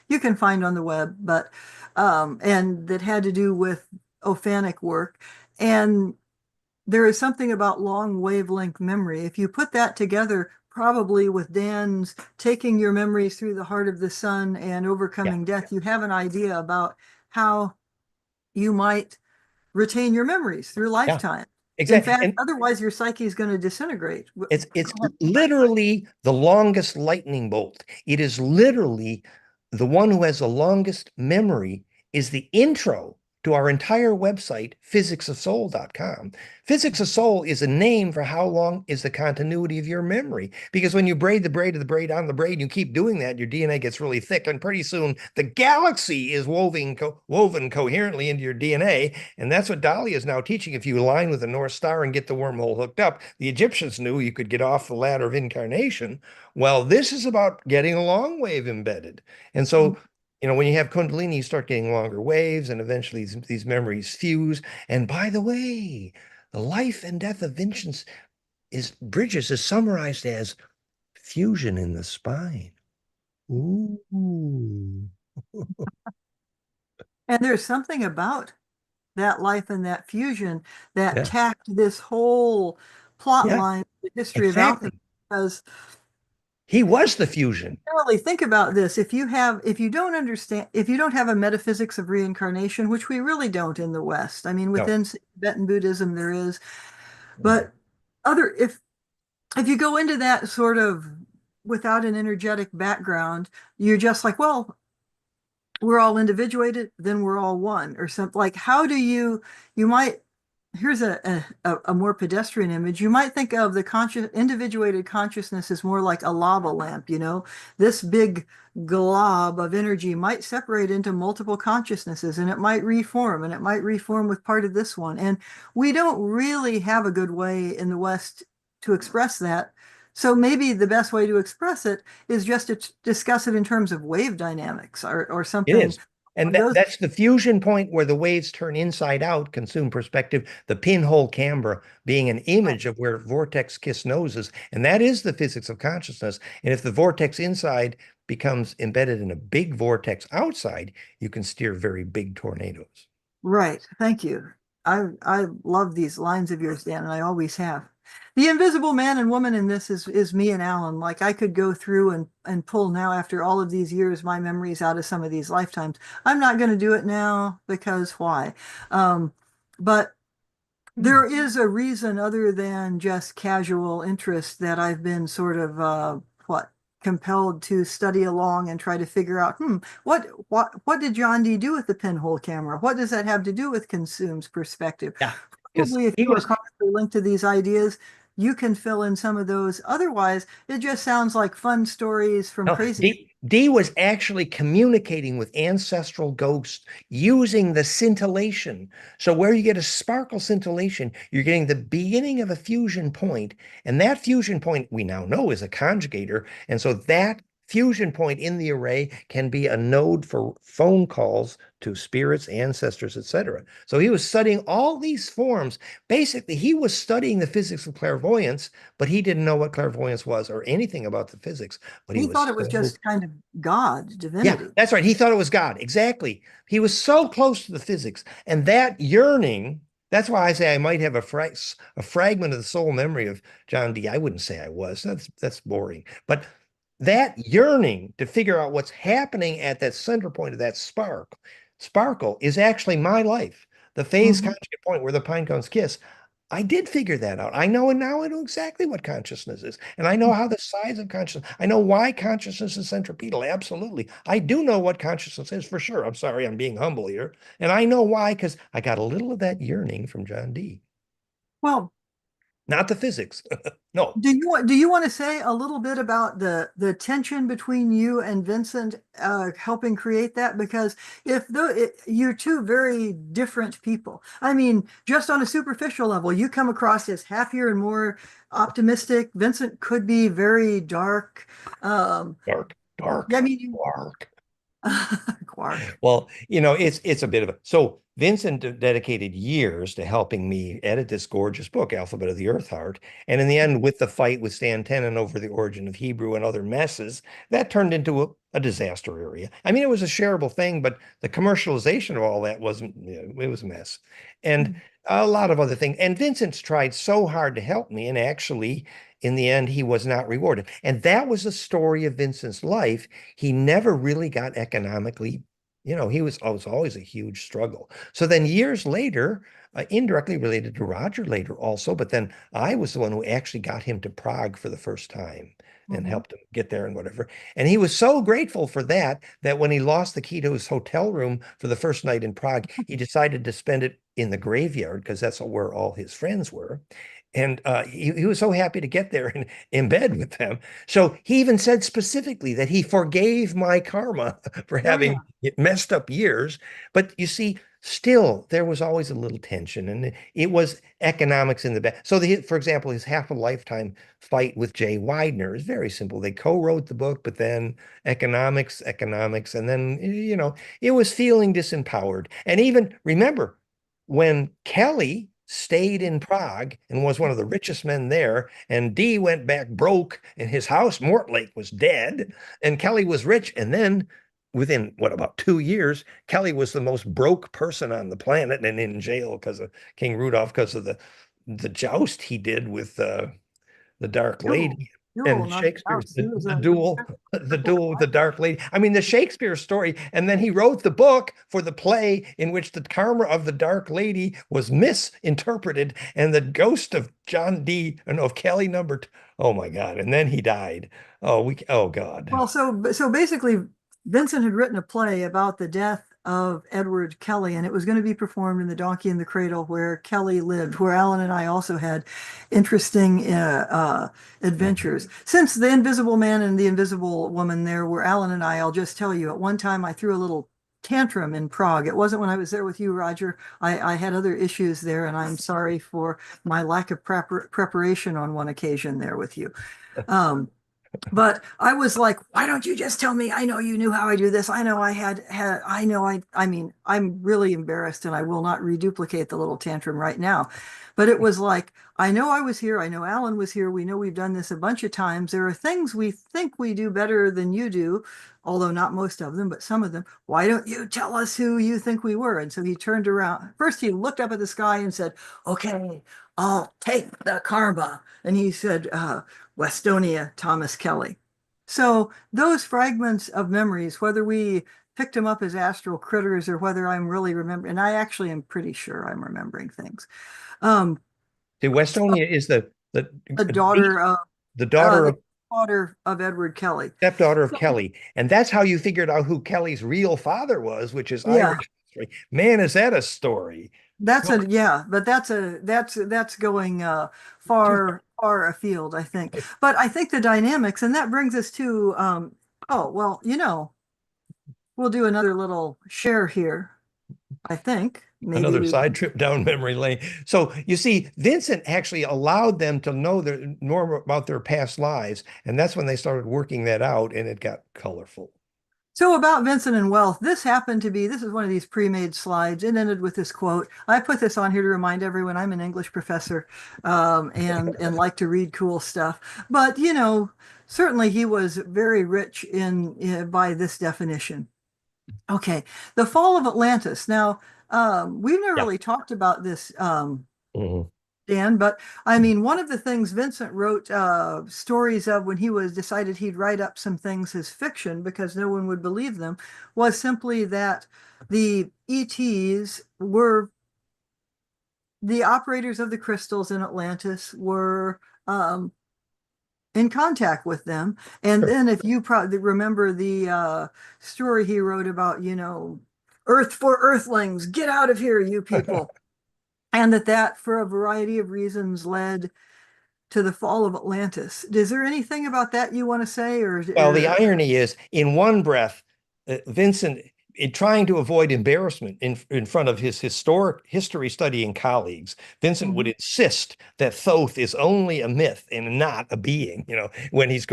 you can find on the web, but and that had to do with ophanic work. And there is something about long wavelength memory. If you put that together, probably with Dan's taking your memories through the heart of the sun and overcoming death, you have an idea about how you might retain your memories through lifetime. Exactly. In fact, otherwise your psyche is going to disintegrate. It's literally the longest lightning bolt. It is literally the one who has the longest memory is the intro to our entire website, physicsofsoul.com. Physics of Soul is a name for how long is the continuity of your memory. Because when you braid the braid of the braid on the braid, you keep doing that, your DNA gets really thick, and pretty soon the galaxy is woven coherently into your DNA. And that's what Dali is now teaching. If you align with the North Star and get the wormhole hooked up, the Egyptians knew you could get off the ladder of incarnation. Well, this is about getting a long wave embedded. And so when you have Kundalini, you start getting longer waves, and eventually these memories fuse. And by the way, the life and death of Vincent Bridges is summarized as fusion in the spine. Ooh. And there's something about that life and that fusion that tacked this whole plot line, the history of alchemy, because he was the fusion. Really think about this. If you don't have a metaphysics of reincarnation, which we really don't in the West. I mean, within Tibetan Buddhism there is, but if you go into that sort of without an energetic background, you're just like, well, we're all individuated, then we're all one, or something. Like, how do you might here's a more pedestrian image. You might think of the individuated consciousness as more like a lava lamp, you know. This big glob of energy might separate into multiple consciousnesses, and it might reform, and it might reform with part of this one. And we don't really have a good way in the West to express that. So maybe the best way to express it is just to discuss it in terms of wave dynamics or It something. is. And that's the fusion point where the waves turn inside out, consume perspective, the pinhole camera being an image of where vortex kiss noses. And that is the physics of consciousness. And if the vortex inside becomes embedded in a big vortex outside, you can steer very big tornadoes. Right. Thank you. I love these lines of yours, Dan, and I always have. The invisible man and woman in this is me and Alan. Like I could go through and pull now after all of these years my memories out of some of these lifetimes. I'm not going to do it now because why? But there is a reason other than just casual interest that I've been sort of compelled to study along and try to figure out, what did John Dee do with the pinhole camera? What does that have to do with Consume's perspective? Yeah, Probably if you are constantly linked to these ideas, you can fill in some of those. Otherwise, it just sounds like fun stories from crazy. Dee was actually communicating with ancestral ghosts using the scintillation. So where you get a sparkle scintillation, you're getting the beginning of a fusion point, and that fusion point we now know is a conjugator. And so that fusion point in the array can be a node for phone calls to spirits, ancestors, etc. So he was studying all these forms. Basically, he was studying the physics of clairvoyance, but he didn't know what clairvoyance was or anything about the physics. But he thought it was just kind of God, divinity. Yeah, that's right. He thought it was God. Exactly. He was so close to the physics. And that yearning, that's why I say I might have a fragment of the soul memory of John Dee. I wouldn't say I was. That's boring. But that yearning to figure out what's happening at that center point of that sparkle is actually my life. The phase conjugate point where the pine cones kiss. I did figure that out. I know, and now I know exactly what consciousness is. And I know how the size of consciousness, I know why consciousness is centripetal. Absolutely. I do know what consciousness is for sure. I'm sorry, I'm being humble here. And I know why, because I got a little of that yearning from John Dee. Well, not the physics. No. Do you want to say a little bit about the tension between you and Vincent helping create that? Because you're two very different people. I mean, just on a superficial level, you come across as happier and more optimistic. Vincent could be very dark. Dark. I mean, dark. Quark. Well, it's a bit of a, so Vincent dedicated years to helping me edit this gorgeous book, Alphabet of the Earth Heart. And in the end, with the fight with Stan Tenen over the origin of Hebrew and other messes, that turned into a disaster area. I mean, it was a shareable thing, but the commercialization of all that wasn't, it was a mess. And a lot of other things. And Vincent's tried so hard to help me, and actually, in the end, he was not rewarded. And that was the story of Vincent's life. He never really got economically, he was always a huge struggle. So then years later, indirectly related to Roger later also, but then I was the one who actually got him to Prague for the first time and helped him get there and whatever. And he was so grateful for that when he lost the key to his hotel room for the first night in Prague, he decided to spend it in the graveyard because that's where all his friends were. And he was so happy to get there and in bed with them. So he even said specifically that he forgave my karma for having messed up years. But you see, still, there was always a little tension, and it was economics in the back. So, for example, his half a lifetime fight with Jay Widener is very simple. They co-wrote the book, but then economics, and then, it was feeling disempowered. And even remember, when Kelly stayed in Prague and was one of the richest men there, and Dee went back broke, and his house, Mortlake, was dead, and Kelly was rich, and then within about 2 years, Kelly was the most broke person on the planet and in jail because of King Rudolph, because of the joust he did with the Dark Lady. And Shakespeare's the duel with the Dark Lady. I mean, the Shakespeare story. And then he wrote the book for the play in which the karma of the Dark Lady was misinterpreted, and the ghost of John Dee, of Kelly oh my God. And then he died. Oh God. Well, so basically, Vincent had written a play about the death of Edward Kelly, and it was going to be performed in the Donkey in the Cradle where Kelly lived, where Alan and I also had interesting adventures. Since the Invisible Man and the Invisible Woman there were Alan and I, I'll just tell you, at one time I threw a little tantrum in Prague. It wasn't when I was there with you, Roger. I had other issues there, and I'm sorry for my lack of preparation on one occasion there with you. But I was like, why don't you just tell me? I know you knew how I do this. I know I mean, I'm really embarrassed and I will not reduplicate the little tantrum right now. But it was like, I know I was here. I know Alan was here. We know we've done this a bunch of times. There are things we think we do better than you do, although not most of them, but some of them. Why don't you tell us who you think we were? And so he turned around. First, he looked up at the sky and said, okay, I'll take the karma. And he said, Westonia, Thomas Kelly. So those fragments of memories, whether we picked them up as astral critters or whether I'm really remembering, and I actually am pretty sure I'm remembering things. The Westonia is the daughter of the daughter of daughter of Edward Kelly, stepdaughter of Kelly, and that's how you figured out who Kelly's real father was, which is Irish history. Man, is that a story? That's but that's going far afield, I think. But I think the dynamics, and that brings us to oh well, we'll do another little share here. I think maybe another side trip down memory lane. So you see, Vincent actually allowed them to know more about their past lives, and that's when they started working that out, and it got colorful. So about Vincent and wealth, this is one of these pre-made slides. It ended with this quote. I put this on here to remind everyone I'm an English professor and like to read cool stuff. But, certainly he was very rich by this definition. Okay, the fall of Atlantis. Now, we've never really talked about this, Dan, but I mean, one of the things Vincent wrote stories of when he decided he'd write up some things as fiction because no one would believe them was simply that the ETs were the operators of the crystals in Atlantis were in contact with them. And then if you probably remember the story he wrote about, Earth for Earthlings, get out of here, you people. And that for a variety of reasons led to the fall of Atlantis. Is there anything about that you want to say? Well, the irony is, in one breath, Vincent, in trying to avoid embarrassment in front of his history studying colleagues, Vincent would insist that Thoth is only a myth and not a being, when he's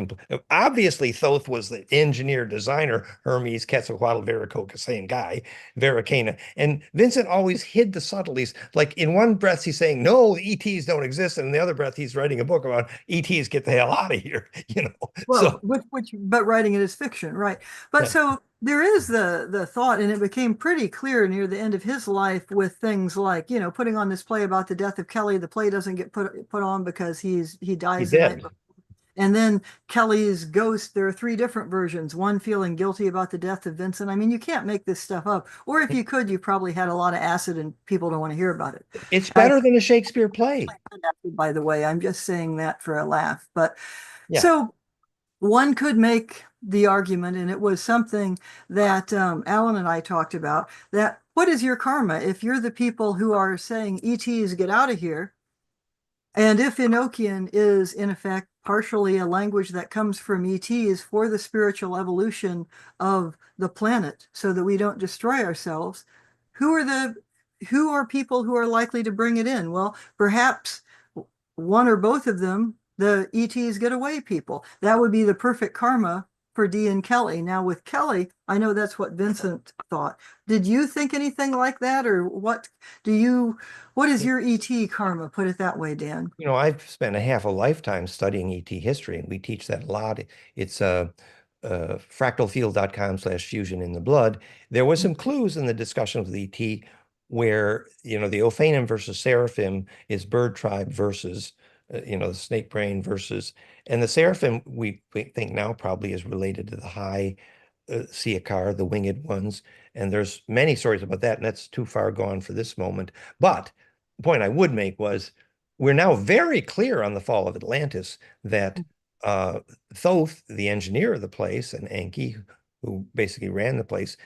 obviously Thoth was the engineer, designer, Hermes, Quetzalcoatl, Viracocha, same guy, Veracana. And Vincent always hid the subtleties. Like in one breath, he's saying, no, the ETs don't exist. And in the other breath, he's writing a book about ETs, get the hell out of here, Well, but writing it as fiction, right? But so there is the thought, and it became pretty clear near the end of his life with things like, putting on this play about the death of Kelly. The play doesn't get put on because he dies the night before. And then Kelly's ghost, there are 3 different versions, one feeling guilty about the death of Vincent. I mean, you can't make this stuff up. Or if you could, you probably had a lot of acid and people don't want to hear about it. It's better than a Shakespeare play. By the way, I'm just saying that for a laugh. But so one could make the argument, and it was something that Alan and I talked about, that what is your karma if you're the people who are saying ETs get out of here, and if Enochian is in effect partially a language that comes from ETs for the spiritual evolution of the planet so that we don't destroy ourselves, who are people who are likely to bring it in? Well, perhaps one or both of them, the ETs get away people. That would be the perfect karma for Dee and Kelly. Now with Kelly, I know that's what Vincent thought. Did you think anything like that, or what is your ET karma? Put it that way, Dan. I've spent half a lifetime studying ET history, and we teach that a lot. It's fractalfield.com/fusion in the blood. There was some clues in the discussion of the ET where, the Ophanim versus Seraphim is bird tribe versus the snake brain versus, and the seraphim we think now probably is related to the high Siakar, the winged ones. And there's many stories about that, and that's too far gone for this moment. But the point I would make was we're now very clear on the fall of Atlantis that Thoth, the engineer of the place, and Enki, who basically ran the place,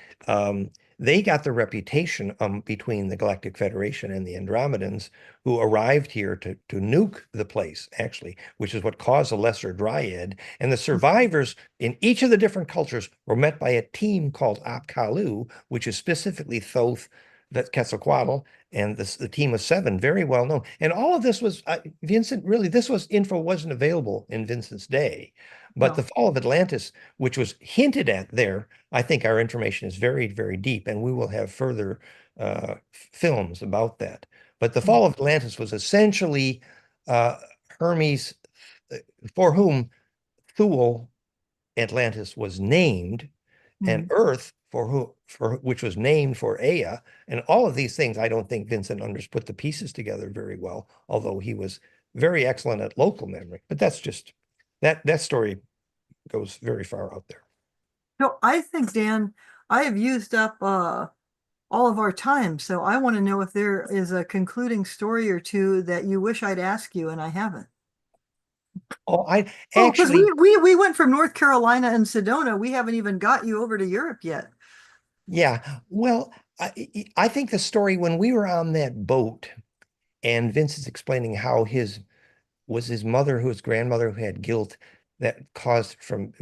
they got the reputation between the Galactic Federation and the Andromedans, who arrived here to nuke the place, actually, which is what caused the Lesser Dryad. And the survivors in each of the different cultures were met by a team called Apkallu, which is specifically Thoth, that's Quetzalcoatl, and the team of 7, very well known. And all of this was, Vincent, really, this was info wasn't available in Vincent's day. But the fall of Atlantis, which was hinted at there, I think our information is very, very deep, and we will have further films about that. But the fall of Atlantis was essentially Hermes, for whom Thule, Atlantis, was named, and Earth, which was named for Ea. And all of these things, I don't think Vincent put the pieces together very well, although he was very excellent at local memory. But that's just, that story goes very far out there. So I think, Dan, I have used up all of our time. So I want to know if there is a concluding story or two that you wish I'd ask you and I haven't. Oh, because we went from North Carolina and Sedona. We haven't even got you over to Europe yet. Yeah, well, I think the story when we were on that boat and Vincent's explaining how his mother, whose grandmother, who had guilt that caused from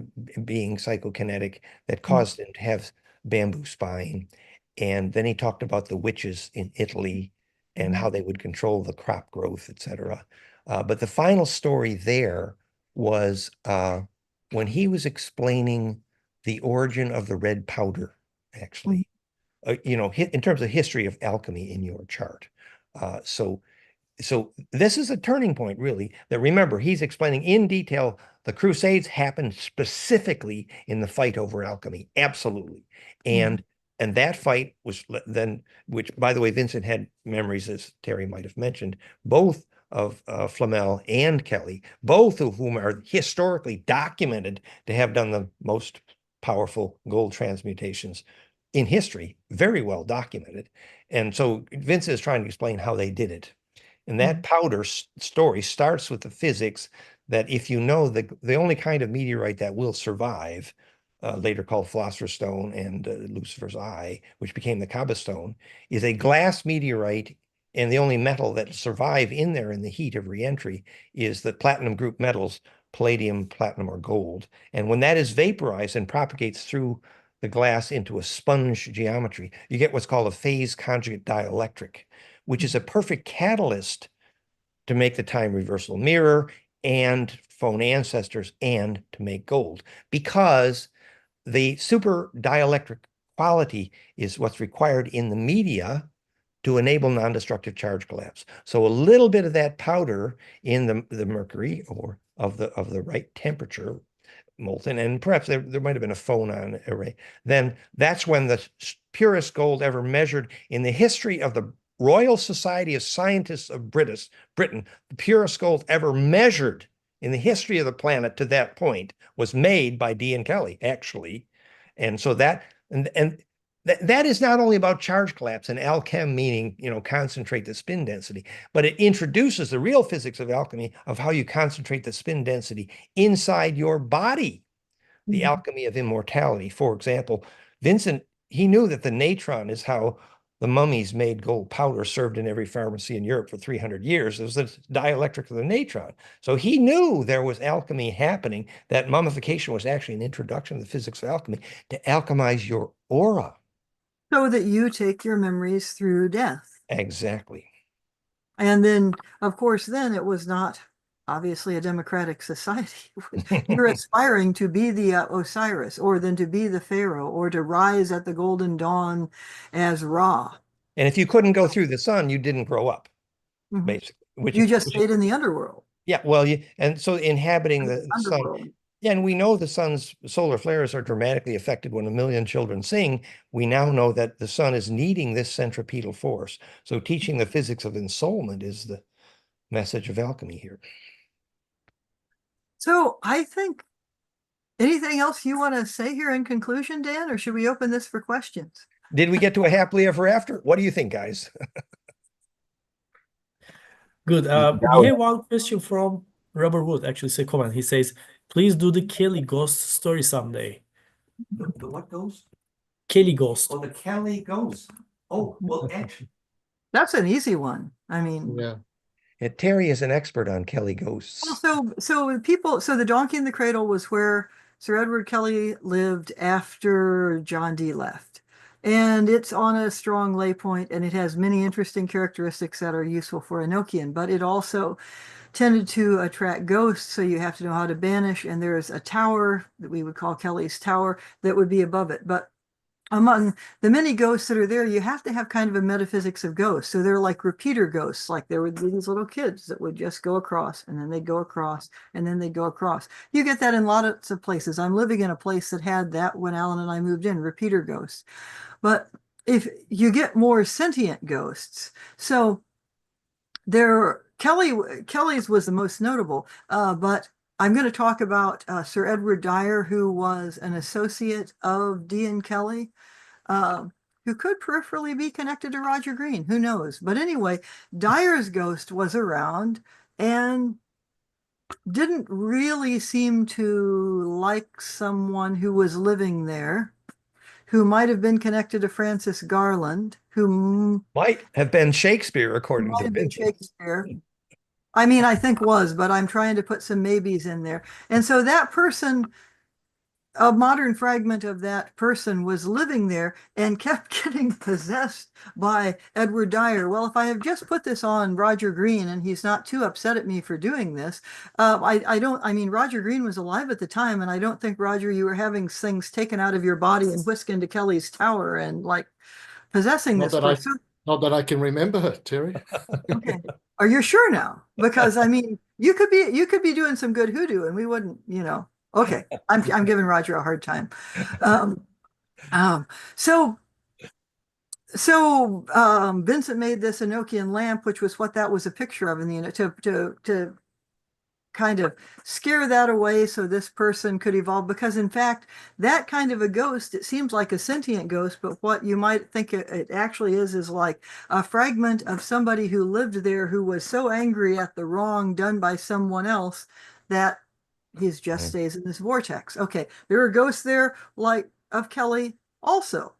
being psychokinetic, that caused him to have bamboo spine. And then he talked about the witches in Italy and how they would control the crop growth, etc. But the final story there was when he was explaining the origin of the red powder, actually, in terms of history of alchemy in your chart. So this is a turning point, really, that, remember, he's explaining in detail the Crusades happened specifically in the fight over alchemy. Absolutely. And that fight was then, which, by the way, Vincent had memories, as Terry might have mentioned, both of Flamel and Kelly, both of whom are historically documented to have done the most powerful gold transmutations in history, very well documented. And so Vincent is trying to explain how they did it. And that powder story starts with the physics that, if you know, the only kind of meteorite that will survive, later called Philosopher's Stone and Lucifer's Eye, which became the Kaaba Stone, is a glass meteorite. And the only metal that survive in there in the heat of reentry is the platinum group metals, palladium, platinum, or gold. And when that is vaporized and propagates through the glass into a sponge geometry, you get what's called a phase conjugate dielectric, which is a perfect catalyst to make the time reversal mirror and phone ancestors and to make gold, because the super dielectric quality is what's required in the media to enable non-destructive charge collapse. So a little bit of that powder in the mercury, or of the right temperature, molten, and perhaps there might have been a phonon array, then that's when the purest gold ever measured in the history of the Royal Society of Scientists of Britain, the purest gold ever measured in the history of the planet to that point was made by D and Kelly, actually. And so that is not only about charge collapse and alchem, meaning, concentrate the spin density, but it introduces the real physics of alchemy, of how you concentrate the spin density inside your body, the alchemy of immortality. For example, Vincent, he knew that the natron is how the mummies made gold powder served in every pharmacy in Europe for 300 years. It was the dielectric of the natron. So he knew there was alchemy happening, that mummification was actually an introduction to the physics of alchemy to alchemize your aura. So that you take your memories through death. Exactly. And then, of course, then it was not obviously a democratic society. You're aspiring to be the Osiris, or then to be the Pharaoh, or to rise at the golden dawn as Ra. And if you couldn't go through the sun, you didn't grow up, basically. You just stayed in the underworld. Yeah, well, and so inhabiting the sun. Yeah, and we know the sun's solar flares are dramatically affected when 1 million children sing. We now know that the sun is needing this centripetal force. So teaching the physics of ensoulment is the message of alchemy here. So I think, anything else you want to say here in conclusion, Dan, or should we open this for questions? Did we get to a happily ever after? What do you think, guys? Good. We have one question from Robert Wood, actually, say comment. He says, please do the Kelly ghost story someday. The what ghost? Kelly ghost. Oh, the Kelly ghost. Oh, well, actually, That's an easy one. I mean, Yeah. Terry is an expert on Kelly ghosts. well, so the Donkey in the Cradle was where Sir Edward Kelly lived after John Dee left. And it's on a strong lay point, and it has many interesting characteristics that are useful for Enochian, but it also tended to attract ghosts, so you have to know how to banish, and there's a tower that we would call Kelly's Tower that would be above it. But among the many ghosts that are there, you have to have kind of a metaphysics of ghosts. So they're like repeater ghosts, like there would be these little kids that would just go across, and then they'd go across, and then they'd go across. You get that in lots of places. I'm living in a place that had that when Alan and I moved in, repeater ghosts. But if you get more sentient ghosts, so Kelly's was the most notable, but I'm going to talk about Sir Edward Dyer, who was an associate of Dee and Kelly, who could peripherally be connected to Roger Green. Who knows? But anyway, Dyer's ghost was around and didn't really seem to like someone who was living there, who might have been connected to Francis Garland, who Might have been Shakespeare, according might to have been Vincent. Shakespeare. I mean, I think was, but I'm trying to put some maybes in there. And so that person, a modern fragment of that person was living there and kept getting possessed by Edward Dyer. Well, if I have just put this on Roger Green and he's not too upset at me for doing this, I mean, Roger Green was alive at the time, and I don't think, Roger, you were having things taken out of your body and whisked into Kelly's Tower and like possessing Not this that person. not that I can remember, Terry. Okay. Are you sure now? Because I mean, you could be doing some good hoodoo and we wouldn't, Okay. I'm giving Roger a hard time. Um, so Vincent made this Enochian lamp, which was what that was a picture of in the to kind of scare that away so this person could evolve, because in fact that kind of a ghost, it seems like a sentient ghost, but what you might think it actually is like a fragment of somebody who lived there who was so angry at the wrong done by someone else that he's just stays in this vortex. Okay, there are ghosts there like of Kelly also,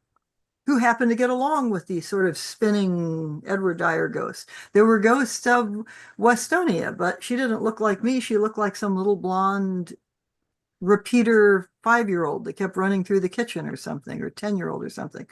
who happened to get along with these sort of spinning Edward Dyer ghosts. There were ghosts of Westonia, but she didn't look like me. She looked like some little blonde repeater 5-year-old that kept running through the kitchen or something, or 10-year-old or something.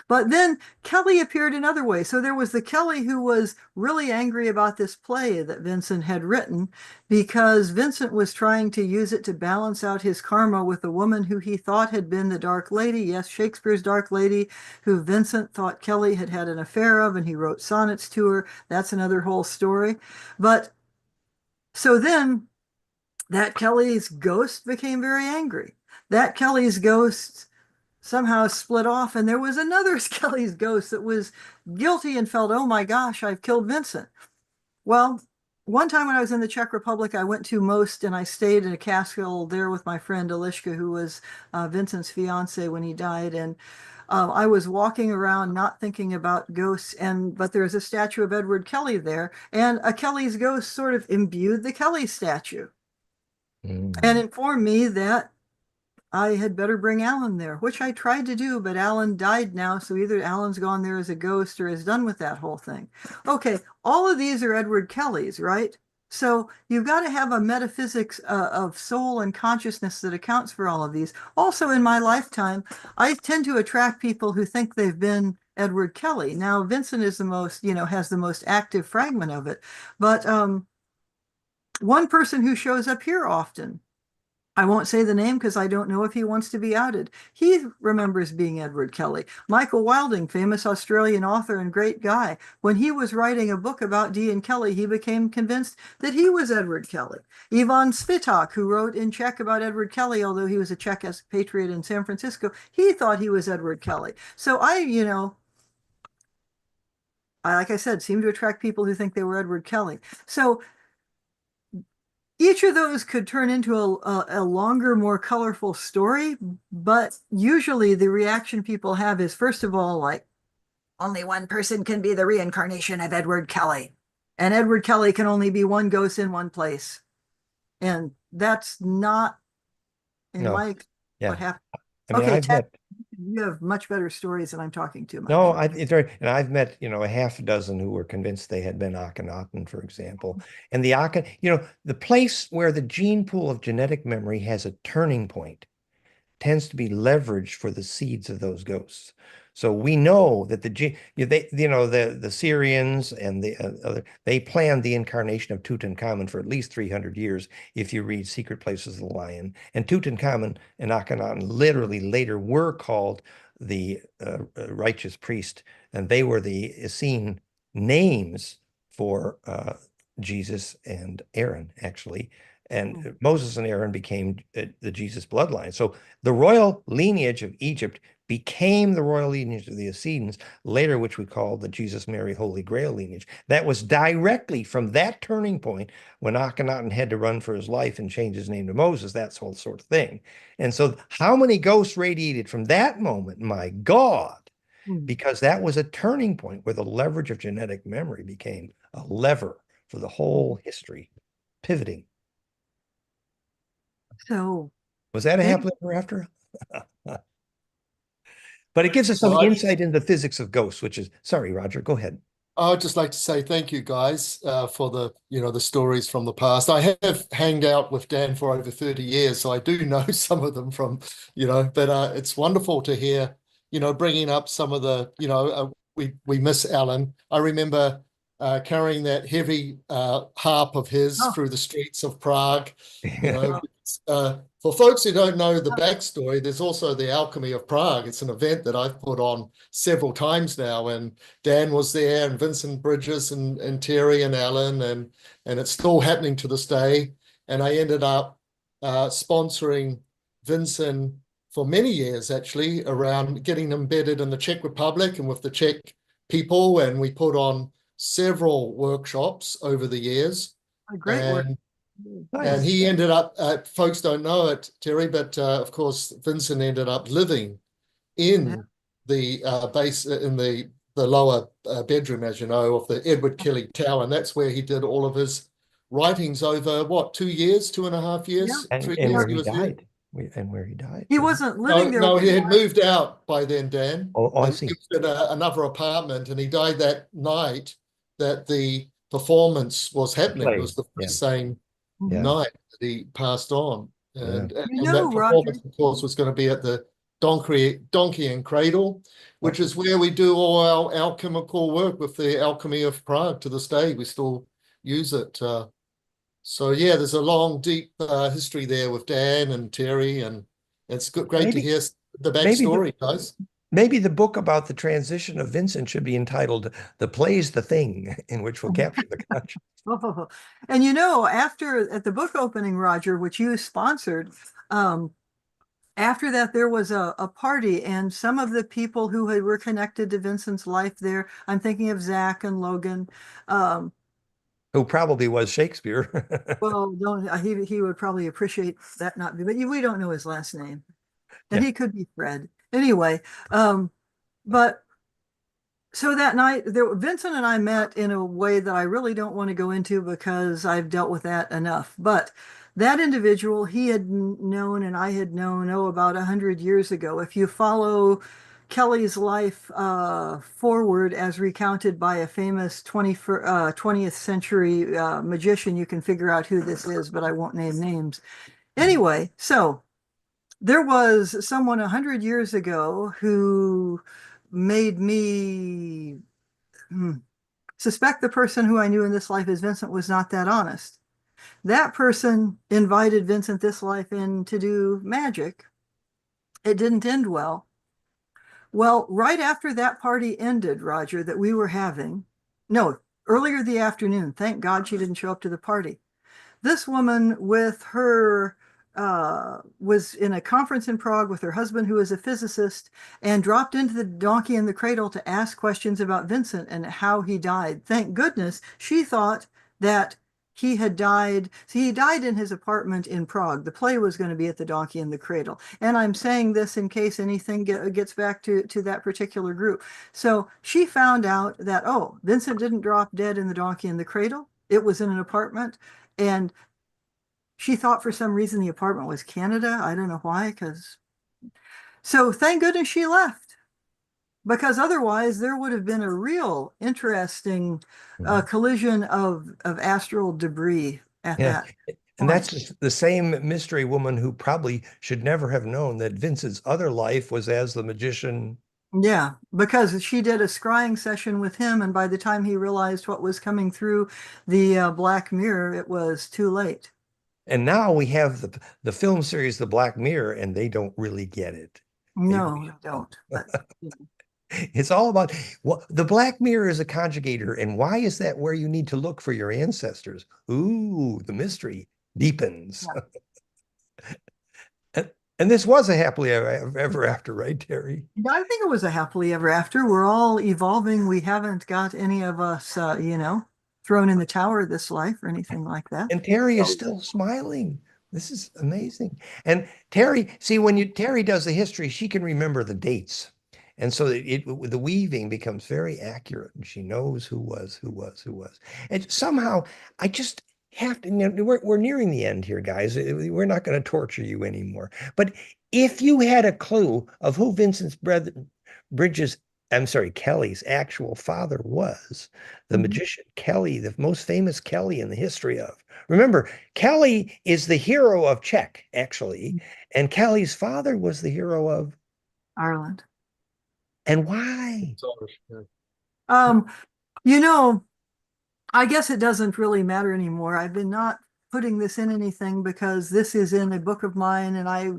But then Kelly appeared in other ways. So there was the Kelly who was really angry about this play that Vincent had written, because Vincent was trying to use it to balance out his karma with a woman who he thought had been the Dark Lady. Yes, Shakespeare's Dark Lady, who Vincent thought Kelly had had an affair of, and he wrote sonnets to her. That's another whole story. But so then that Kelly's ghost became very angry. That Kelly's ghost somehow split off, and there was another Kelly's ghost that was guilty and felt, oh my gosh, I've killed Vincent. Well, one time when I was in the Czech Republic, I went to Most, and I stayed in a castle there with my friend Alishka, who was Vincent's fiance when he died. And I was walking around not thinking about ghosts, but there's a statue of Edward Kelly there, and a Kelly's ghost sort of imbued the Kelly statue and informed me that I had better bring Alan there, which I tried to do, but Alan died now, so either Alan's gone there as a ghost or is done with that whole thing. Okay, all of these are Edward Kelly's, right? So you've got to have a metaphysics of soul and consciousness that accounts for all of these. Also, in my lifetime, I tend to attract people who think they've been Edward Kelly. Now, Vincent is the most, has the most active fragment of it. But one person who shows up here often, I won't say the name because I don't know if he wants to be outed. He remembers being Edward Kelly. Michael Wilding, famous Australian author and great guy. When he was writing a book about Dee and Kelly, he became convinced that he was Edward Kelly. Ivan Spitak, who wrote in Czech about Edward Kelly, although he was a Czech expatriate in San Francisco, he thought he was Edward Kelly. So I, like I said, seem to attract people who think they were Edward Kelly. So each of those could turn into a longer, more colorful story, but usually the reaction people have is, first of all, like, only one person can be the reincarnation of Edward Kelly, and Edward Kelly can only be one ghost in one place. And that's not, in No. my Yeah. what happened. I mean, Okay, I've met You have much better stories than I'm talking too much. No, it's very, and I've met, a half a dozen who were convinced they had been Akhenaten, for example. And the place where the gene pool of genetic memory has a turning point tends to be leveraged for the seeds of those ghosts. So we know that the Syrians and they planned the incarnation of Tutankhamun for at least 300 years. If you read Secret Places of the Lion, and Tutankhamun and Akhenaten literally later were called the righteous priest, and they were the Essene names for Jesus and Aaron, actually. And Moses and Aaron became the Jesus bloodline. So the royal lineage of Egypt became the royal lineage of the Essenes, later which we call the Jesus, Mary, Holy Grail lineage. That was directly from that turning point when Akhenaten had to run for his life and change his name to Moses, that whole sort of thing. And so how many ghosts radiated from that moment? My God, because that was a turning point where the leverage of genetic memory became a lever for the whole history, pivoting. So was that a happily ever after? But it gives us some insight into the physics of ghosts, which is, sorry, Roger, go ahead. I'd just like to say thank you guys for the stories from the past. I have hanged out with Dan for over 30 years, so I do know some of them from, but it's wonderful to hear, bringing up some of the, we miss Alan. I remember carrying that heavy harp of his through the streets of Prague. For folks who don't know the backstory, there's also the Alchemy of Prague. It's an event that I've put on several times now, and Dan was there, and Vincent Bridges, and Terry and Alan, and it's still happening to this day. And I ended up sponsoring Vincent for many years, actually, around getting embedded in the Czech Republic and with the Czech people, and we put on several workshops over the years. Great work. And he ended up, folks don't know it, Terry, but of course, Vincent ended up living in the base, in the lower bedroom, as you know, of the Edward Kelly Tower. And that's where he did all of his writings over, what, 2 years, 2.5 years? And, 3 and years where he died. And where he died. He wasn't living there. No, he had moved out by then, Dan. I see. He was in another apartment, and he died that night that the performance was happening. It was the same night that he passed on. And that performance, of course, was going to be at the Donkey and Cradle, which is where we do all our alchemical work with the Alchemy of Prague. To this day, we still use it. So yeah, there's a long, deep history there with Dan and Terry, and it's great to hear the backstory, guys. Maybe the book about the transition of Vincent should be entitled "The Play's the Thing," in which we'll capture the conscience. And at the book opening, Roger, which you sponsored, after that there was a party, and some of the people who were connected to Vincent's life there, I'm thinking of Zach and Logan, who probably was Shakespeare. Well, he would probably appreciate that not be, but we don't know his last name, and he could be Fred. Anyway, but so that night, Vincent and I met in a way that I really don't want to go into because I've dealt with that enough. But that individual, he had known and I had known, about 100 years ago. If you follow Kelly's life forward as recounted by a famous 20th century magician, you can figure out who this is, but I won't name names. Anyway, so there was someone 100 years ago who made me suspect the person who I knew in this life as Vincent was not that honest. That person invited Vincent this life in to do magic. It didn't end well. Well, right after that party ended, Roger, that we were having, no, earlier the afternoon, thank God she didn't show up to the party. This woman with her was in a conference in Prague with her husband, who is a physicist, and dropped into the Donkey and the Cradle to ask questions about Vincent and how he died. Thank goodness she thought that he had died. See, he died in his apartment in Prague. The play was going to be at the Donkey and the Cradle. And I'm saying this in case anything gets back to that particular group. So she found out that, Vincent didn't drop dead in the Donkey and the Cradle. It was in an apartment. And she thought for some reason the apartment was Canada. I don't know why, So thank goodness she left, because otherwise there would have been a real interesting collision of astral debris at Yeah. that And point. that's the same mystery woman who probably should never have known that Vincent's other life was as the magician. Yeah, because she did a scrying session with him, and by the time he realized what was coming through the black mirror, it was too late. And now we have the film series The Black Mirror, and they don't really get it. They No, really I don't. But It's all about what the Black Mirror is a conjugator, and why is that where you need to look for your ancestors? Ooh, the mystery deepens. yeah. And this was a happily ever after, right, Terry? I think it was a happily ever after. We're all evolving. We haven't got any of us, thrown in the tower this life or anything like that. And Terry is still smiling. This is amazing. And Terry, see, when Terry does the history, she can remember the dates. And so the weaving becomes very accurate, and she knows who was. And somehow I just have to, we're nearing the end here, guys. We're not going to torture you anymore. But if you had a clue of who Bridges, I'm sorry, Kelly's actual father was, the magician Kelly, the most famous Kelly in the history of. Remember, Kelly is the hero of Czech, actually, and Kelly's father was the hero of Ireland. And why? Um, you know, I guess it doesn't really matter anymore. I've been not putting this in anything because this is in a book of mine, and I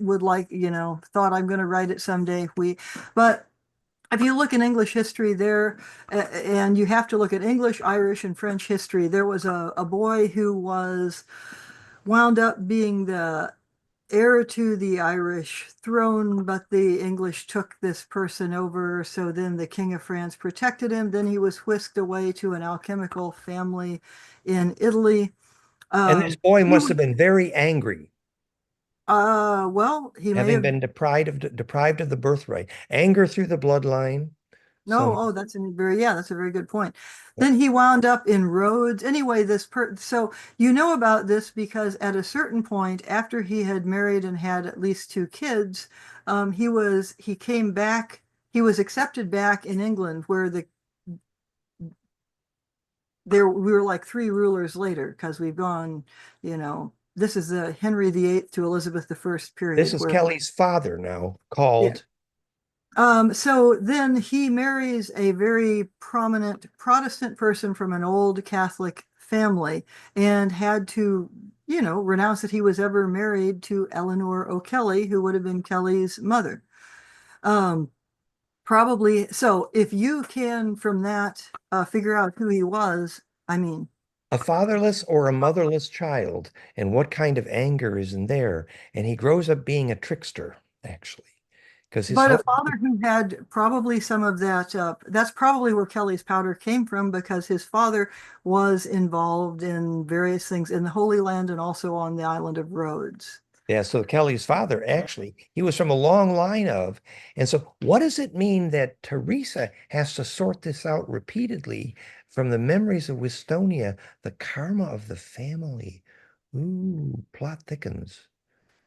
would like, thought I'm going to write it someday. But if you look in English history there, and you have to look at English, Irish, and French history, there was a boy who was wound up being the heir to the Irish throne, but the English took this person over. So then the King of France protected him. Then he was whisked away to an alchemical family in Italy. And this boy must have been very angry, Well, he may having have. been deprived of the birthright. Anger through the bloodline. No, oh, that's a very good point. Then he wound up in Rhodes. Anyway, so you know about this because at a certain point, after he had married and had at least two kids, he came back. He was accepted back in England, where we were like three rulers later, because we've gone, this is the Henry VIII to Elizabeth I period. This is Kelly's father now, called. So then he marries a very prominent Protestant person from an old Catholic family, and had to, renounce that he was ever married to Eleanor O'Kelly, who would have been Kelly's mother. Probably. So if you can from that figure out who he was, I mean, A fatherless or a motherless child, and what kind of anger is in there. And he grows up being a trickster, actually. But a father who had probably some of that, that's probably where Kelly's powder came from, because his father was involved in various things in the Holy Land and also on the island of Rhodes. Yeah, so Kelly's father, actually, he was from a long line of. And so what does it mean that Teresa has to sort this out repeatedly from the memories of Wistonia, the karma of the family? Ooh, plot thickens.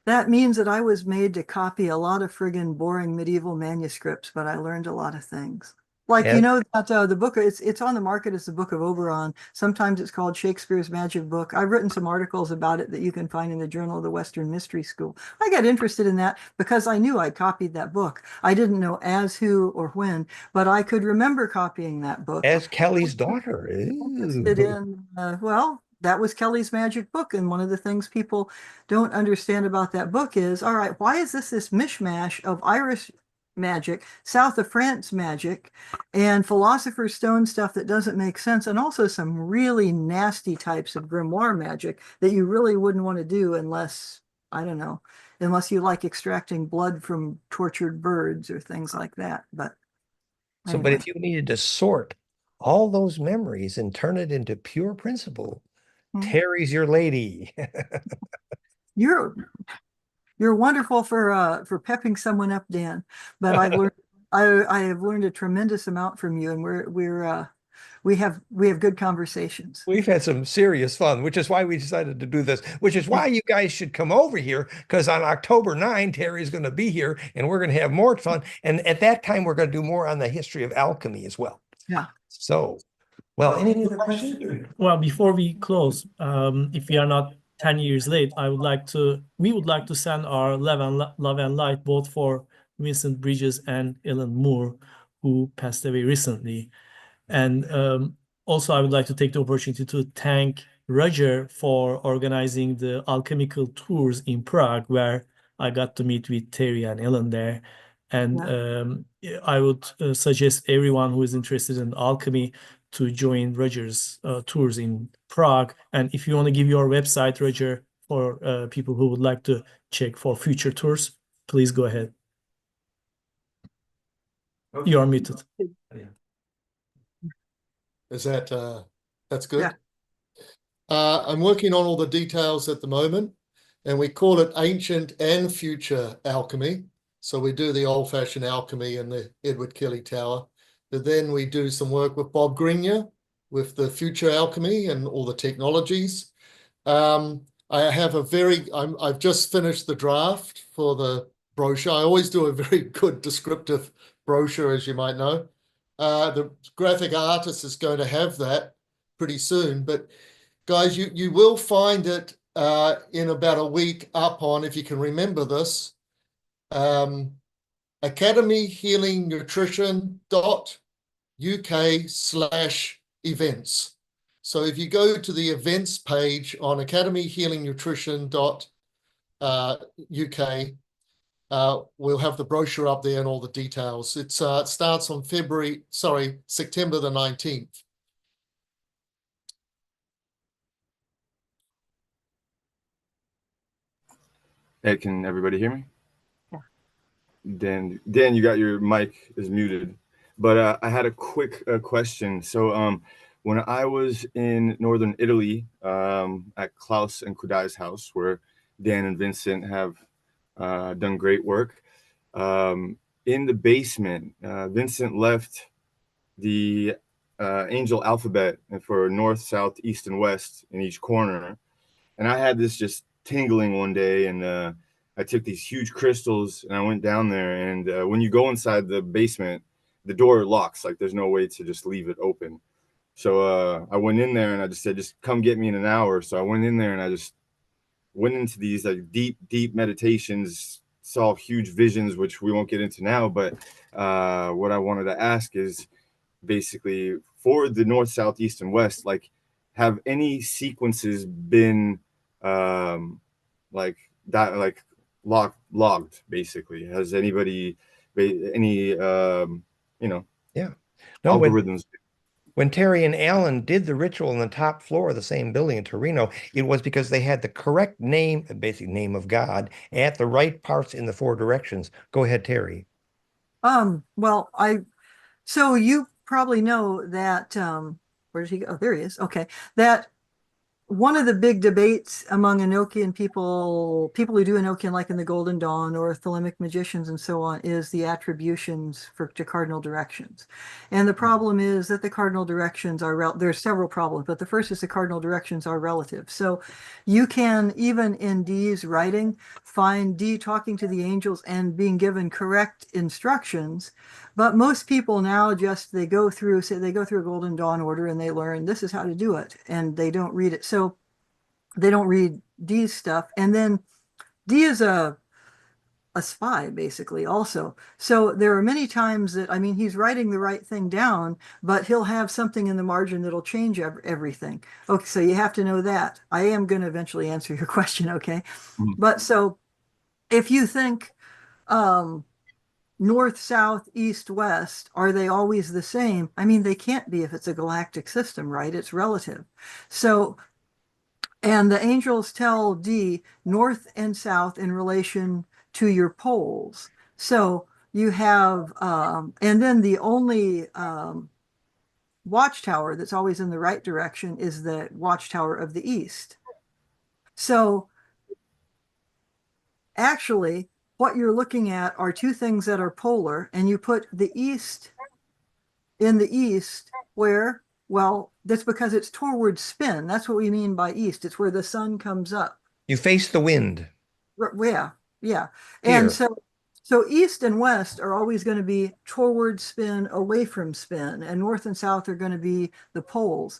That means that I was made to copy a lot of friggin' boring medieval manuscripts, but I learned a lot of things. Like, Yeah. that the book, it's on the market as the Book of Oberon. Sometimes it's called Shakespeare's Magic Book. I've written some articles about it that you can find in the Journal of the Western Mystery School. I got interested in that because I knew I copied that book. I didn't know as, who, or when, but I could remember copying that book. As Kelly's daughter. Interested in, that was Kelly's magic book. And one of the things people don't understand about that book is, all right, why is this mishmash of Irish magic, south of France magic, and Philosopher's Stone stuff that doesn't make sense, and also some really nasty types of grimoire magic that you really wouldn't want to do unless, I don't know, unless you like extracting blood from tortured birds or things like that. But So, but anyway. if you needed to sort all those memories and turn it into pure principle, Terry's your lady. You're wonderful for pepping someone up, Dan. But I've learned I have learned a tremendous amount from you, and we have good conversations. We've had some serious fun, which is why we decided to do this, which is why you guys should come over here, because on October 9, Terry's going to be here and we're going to have more fun. And at that time, we're going to do more on the history of alchemy as well. Yeah. So, well, any other questions? Well, before we close, if we are not 10 years late, we would like to send our love and light both for Vincent Bridges and Alan Moore, who passed away recently. And also, I would like to take the opportunity to thank Roger for organizing the alchemical tours in Prague, where I got to meet with Terry and Ellen there. And I would suggest everyone who is interested in alchemy to join Roger's tours in Prague. And if you want to give your website, Roger, for people who would like to check for future tours, please go ahead. You are muted. Is that that's good? Yeah. I'm working on all the details at the moment, and we call it ancient and future alchemy. So we do the old-fashioned alchemy in the Edward Kelly Tower, but then we do some work with Bob Greenyer with the future alchemy and all the technologies. I've just finished the draft for the brochure. I always do a very good descriptive brochure, as you might know. The graphic artist is going to have that pretty soon, but guys, you will find it in about a week up on, if you can remember this, academyhealingnutrition.uk/events. So if you go to the events page on academyhealingnutrition.uk, we'll have the brochure up there and all the details. It starts on September the 19th. Hey, can everybody hear me? Yeah. Dan, you got your mic is muted, but I had a quick question. So when I was in northern Italy at Klaus and Kudai's house, where Dan and Vincent have done great work, in the basement, Vincent left the angel alphabet for north, south, east, and west in each corner. And I had this just tingling one day, and I took these huge crystals and I went down there. And when you go inside the basement, the door locks, like there's no way to just leave it open. So I went in there and I just said, just come get me in an hour. So I went in there and I just went into these like deep meditations, saw huge visions, which we won't get into now. But what I wanted to ask is basically for the north, south, east, and west, like have any sequences been like that, like logged basically? Has anybody any Yeah. No, algorithms? when Terry and Alan did the ritual on the top floor of the same building in Torino, it was because they had the correct name, basic name of God, at the right parts in the four directions. Go ahead, Terry. Well, so you probably know that, where did he go? Oh, there he is. Okay. That one of the big debates among Enochian people who do Enochian, like in the Golden Dawn or Thelemic magicians and so on, is the attributions to cardinal directions. And the problem is that the cardinal directions are, there's several problems, but the first is the cardinal directions are relative. So you can, even in Dee's writing, find Dee talking to the angels and being given correct instructions. But most people now they go through a Golden Dawn order and they learn this is how to do it, and they don't read it. So they don't read Dee's stuff. And then Dee is a spy, basically, also. So there are many times that, I mean, he's writing the right thing down, but he'll have something in the margin that'll change everything. Okay, so you have to know that. I am going to eventually answer your question, okay? Mhm. But so if you think north, south, east, west, are they always the same? I mean, they can't be if it's a galactic system, right? It's relative. So, and the angels tell Dee north and south in relation to your poles. So you have, and then the only watchtower that's always in the right direction is the watchtower of the east. So actually, what you're looking at are two things that are polar, and you put the east in the east where Well, that's because it's toward spin. That's what we mean by east. It's where the sun comes up. You face the wind Yeah, yeah. here. And so east and west are always going to be toward spin, away from spin, and north and south are going to be the poles.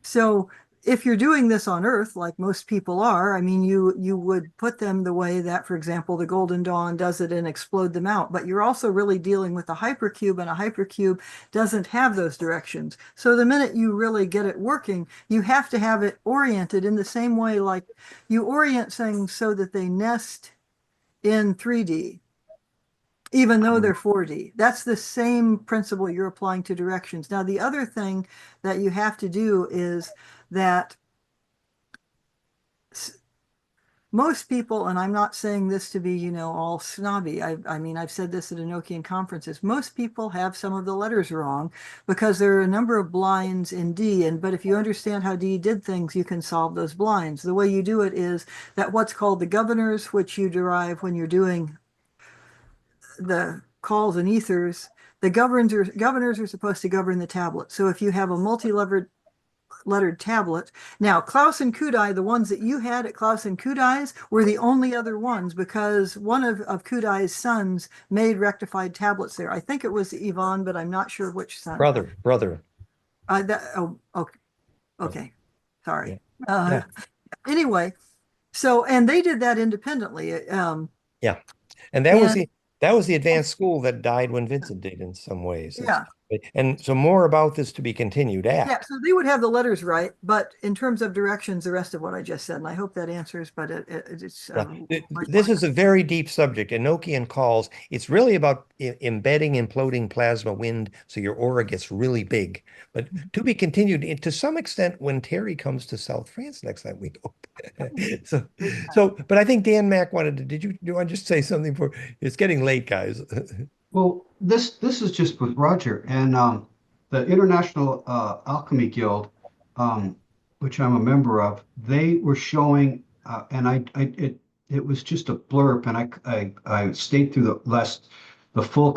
So if you're doing this on Earth, like most people are, I mean, you would put them the way that, for example, the Golden Dawn does it and explode them out. But you're also really dealing with a hypercube, and a hypercube doesn't have those directions. So the minute you really get it working, you have to have it oriented in the same way like you orient things so that they nest in 3D, even though they're 4D. That's the same principle you're applying to directions. Now, the other thing that you have to do is that most people, and I'm not saying this to be, all snobby. I mean, I've said this at Enochian conferences. Most people have some of the letters wrong because there are a number of blinds in D. But if you understand how D did things, you can solve those blinds. The way you do it is that what's called the governors, which you derive when you're doing the calls and ethers, the governors are supposed to govern the tablet. So if you have a multi-lettered tablet, now Klaus and Kudai, the ones that you had at Klaus and Kudai's were the only other ones because one of Kudai's sons made rectified tablets there. I think it was Yvonne, but I'm not sure which son. Brother. Okay. Sorry. Yeah. Anyway, so, and they did that independently. Yeah. And that was the advanced school that died when Vincent did in some ways. Yeah. And so more about this to be continued at. Yeah, so they would have the letters right, but in terms of directions, the rest of what I just said, and I hope that answers, but it's... This is a very deep subject. Enochian calls, it's really about embedding imploding plasma wind so your aura gets really big. But to be continued to some extent when Terry comes to South France next time we go. But I think Dan Mack do you want to just say something for, it's getting late, guys. Well, this is just with Roger and the International Alchemy Guild, which I'm a member of. They were showing, and it was just a blurb, and I stayed through the full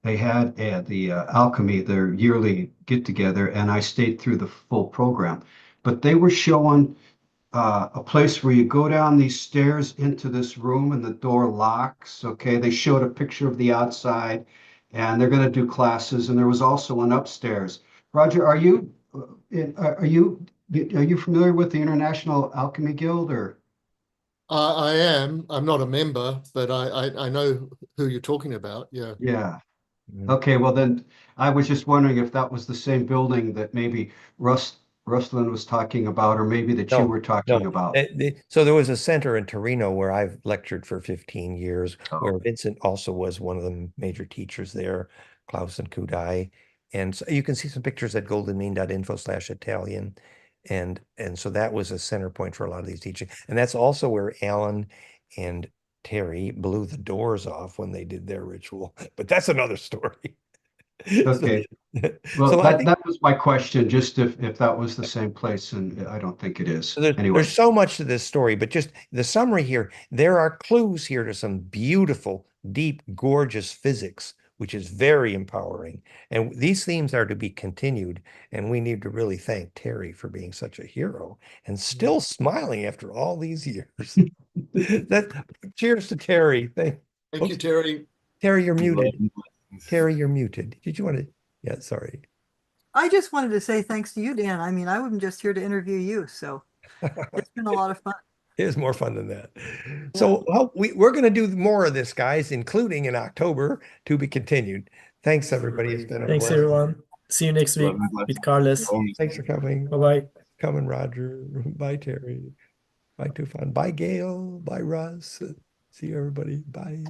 they had the Alchemy, their yearly get together, and I stayed through the full program. But they were showing a place where you go down these stairs into this room and the door locks. Okay, they showed a picture of the outside, and they're going to do classes. And there was also one upstairs. Roger, are you familiar with the International Alchemy Guild, or? I am. I'm not a member, but I know who you're talking about. Yeah. Yeah. Okay. Well, then I was just wondering if that was the same building that maybe Ruslan was talking about, or maybe that you were talking about. So there was a center in Torino where I've lectured for 15 years, where Vincent also was one of the major teachers there, Klaus and Kudai. And so you can see some pictures at goldenmean.info/Italian. And so that was a center point for a lot of these teaching. And that's also where Alan and Terry blew the doors off when they did their ritual. But that's another story. Okay. Well, So that was my question, just if that was the same place, and I don't think it is. Anyway. There's so much to this story, but just the summary here, there are clues here to some beautiful, deep, gorgeous physics, which is very empowering. And these themes are to be continued. And we need to really thank Terry for being such a hero and still smiling after all these years. Cheers to Terry. Thank you, Terry. Terry, you're muted. Terry, you're muted. Did you want to? Yeah, sorry. I just wanted to say thanks to you, Dan. I mean, I wasn't just here to interview you, so it's been a lot of fun. It was more fun than that. So we're going to do more of this, guys, including in October, to be continued. Thanks, everybody. It's been a Thanks, pleasure. everyone. See you next week with Carlos. Thanks for coming. Bye-bye. Coming, Roger. Bye, Terry. Bye, Tufan. Bye, Gail. Bye, Russ. See you, everybody. Bye.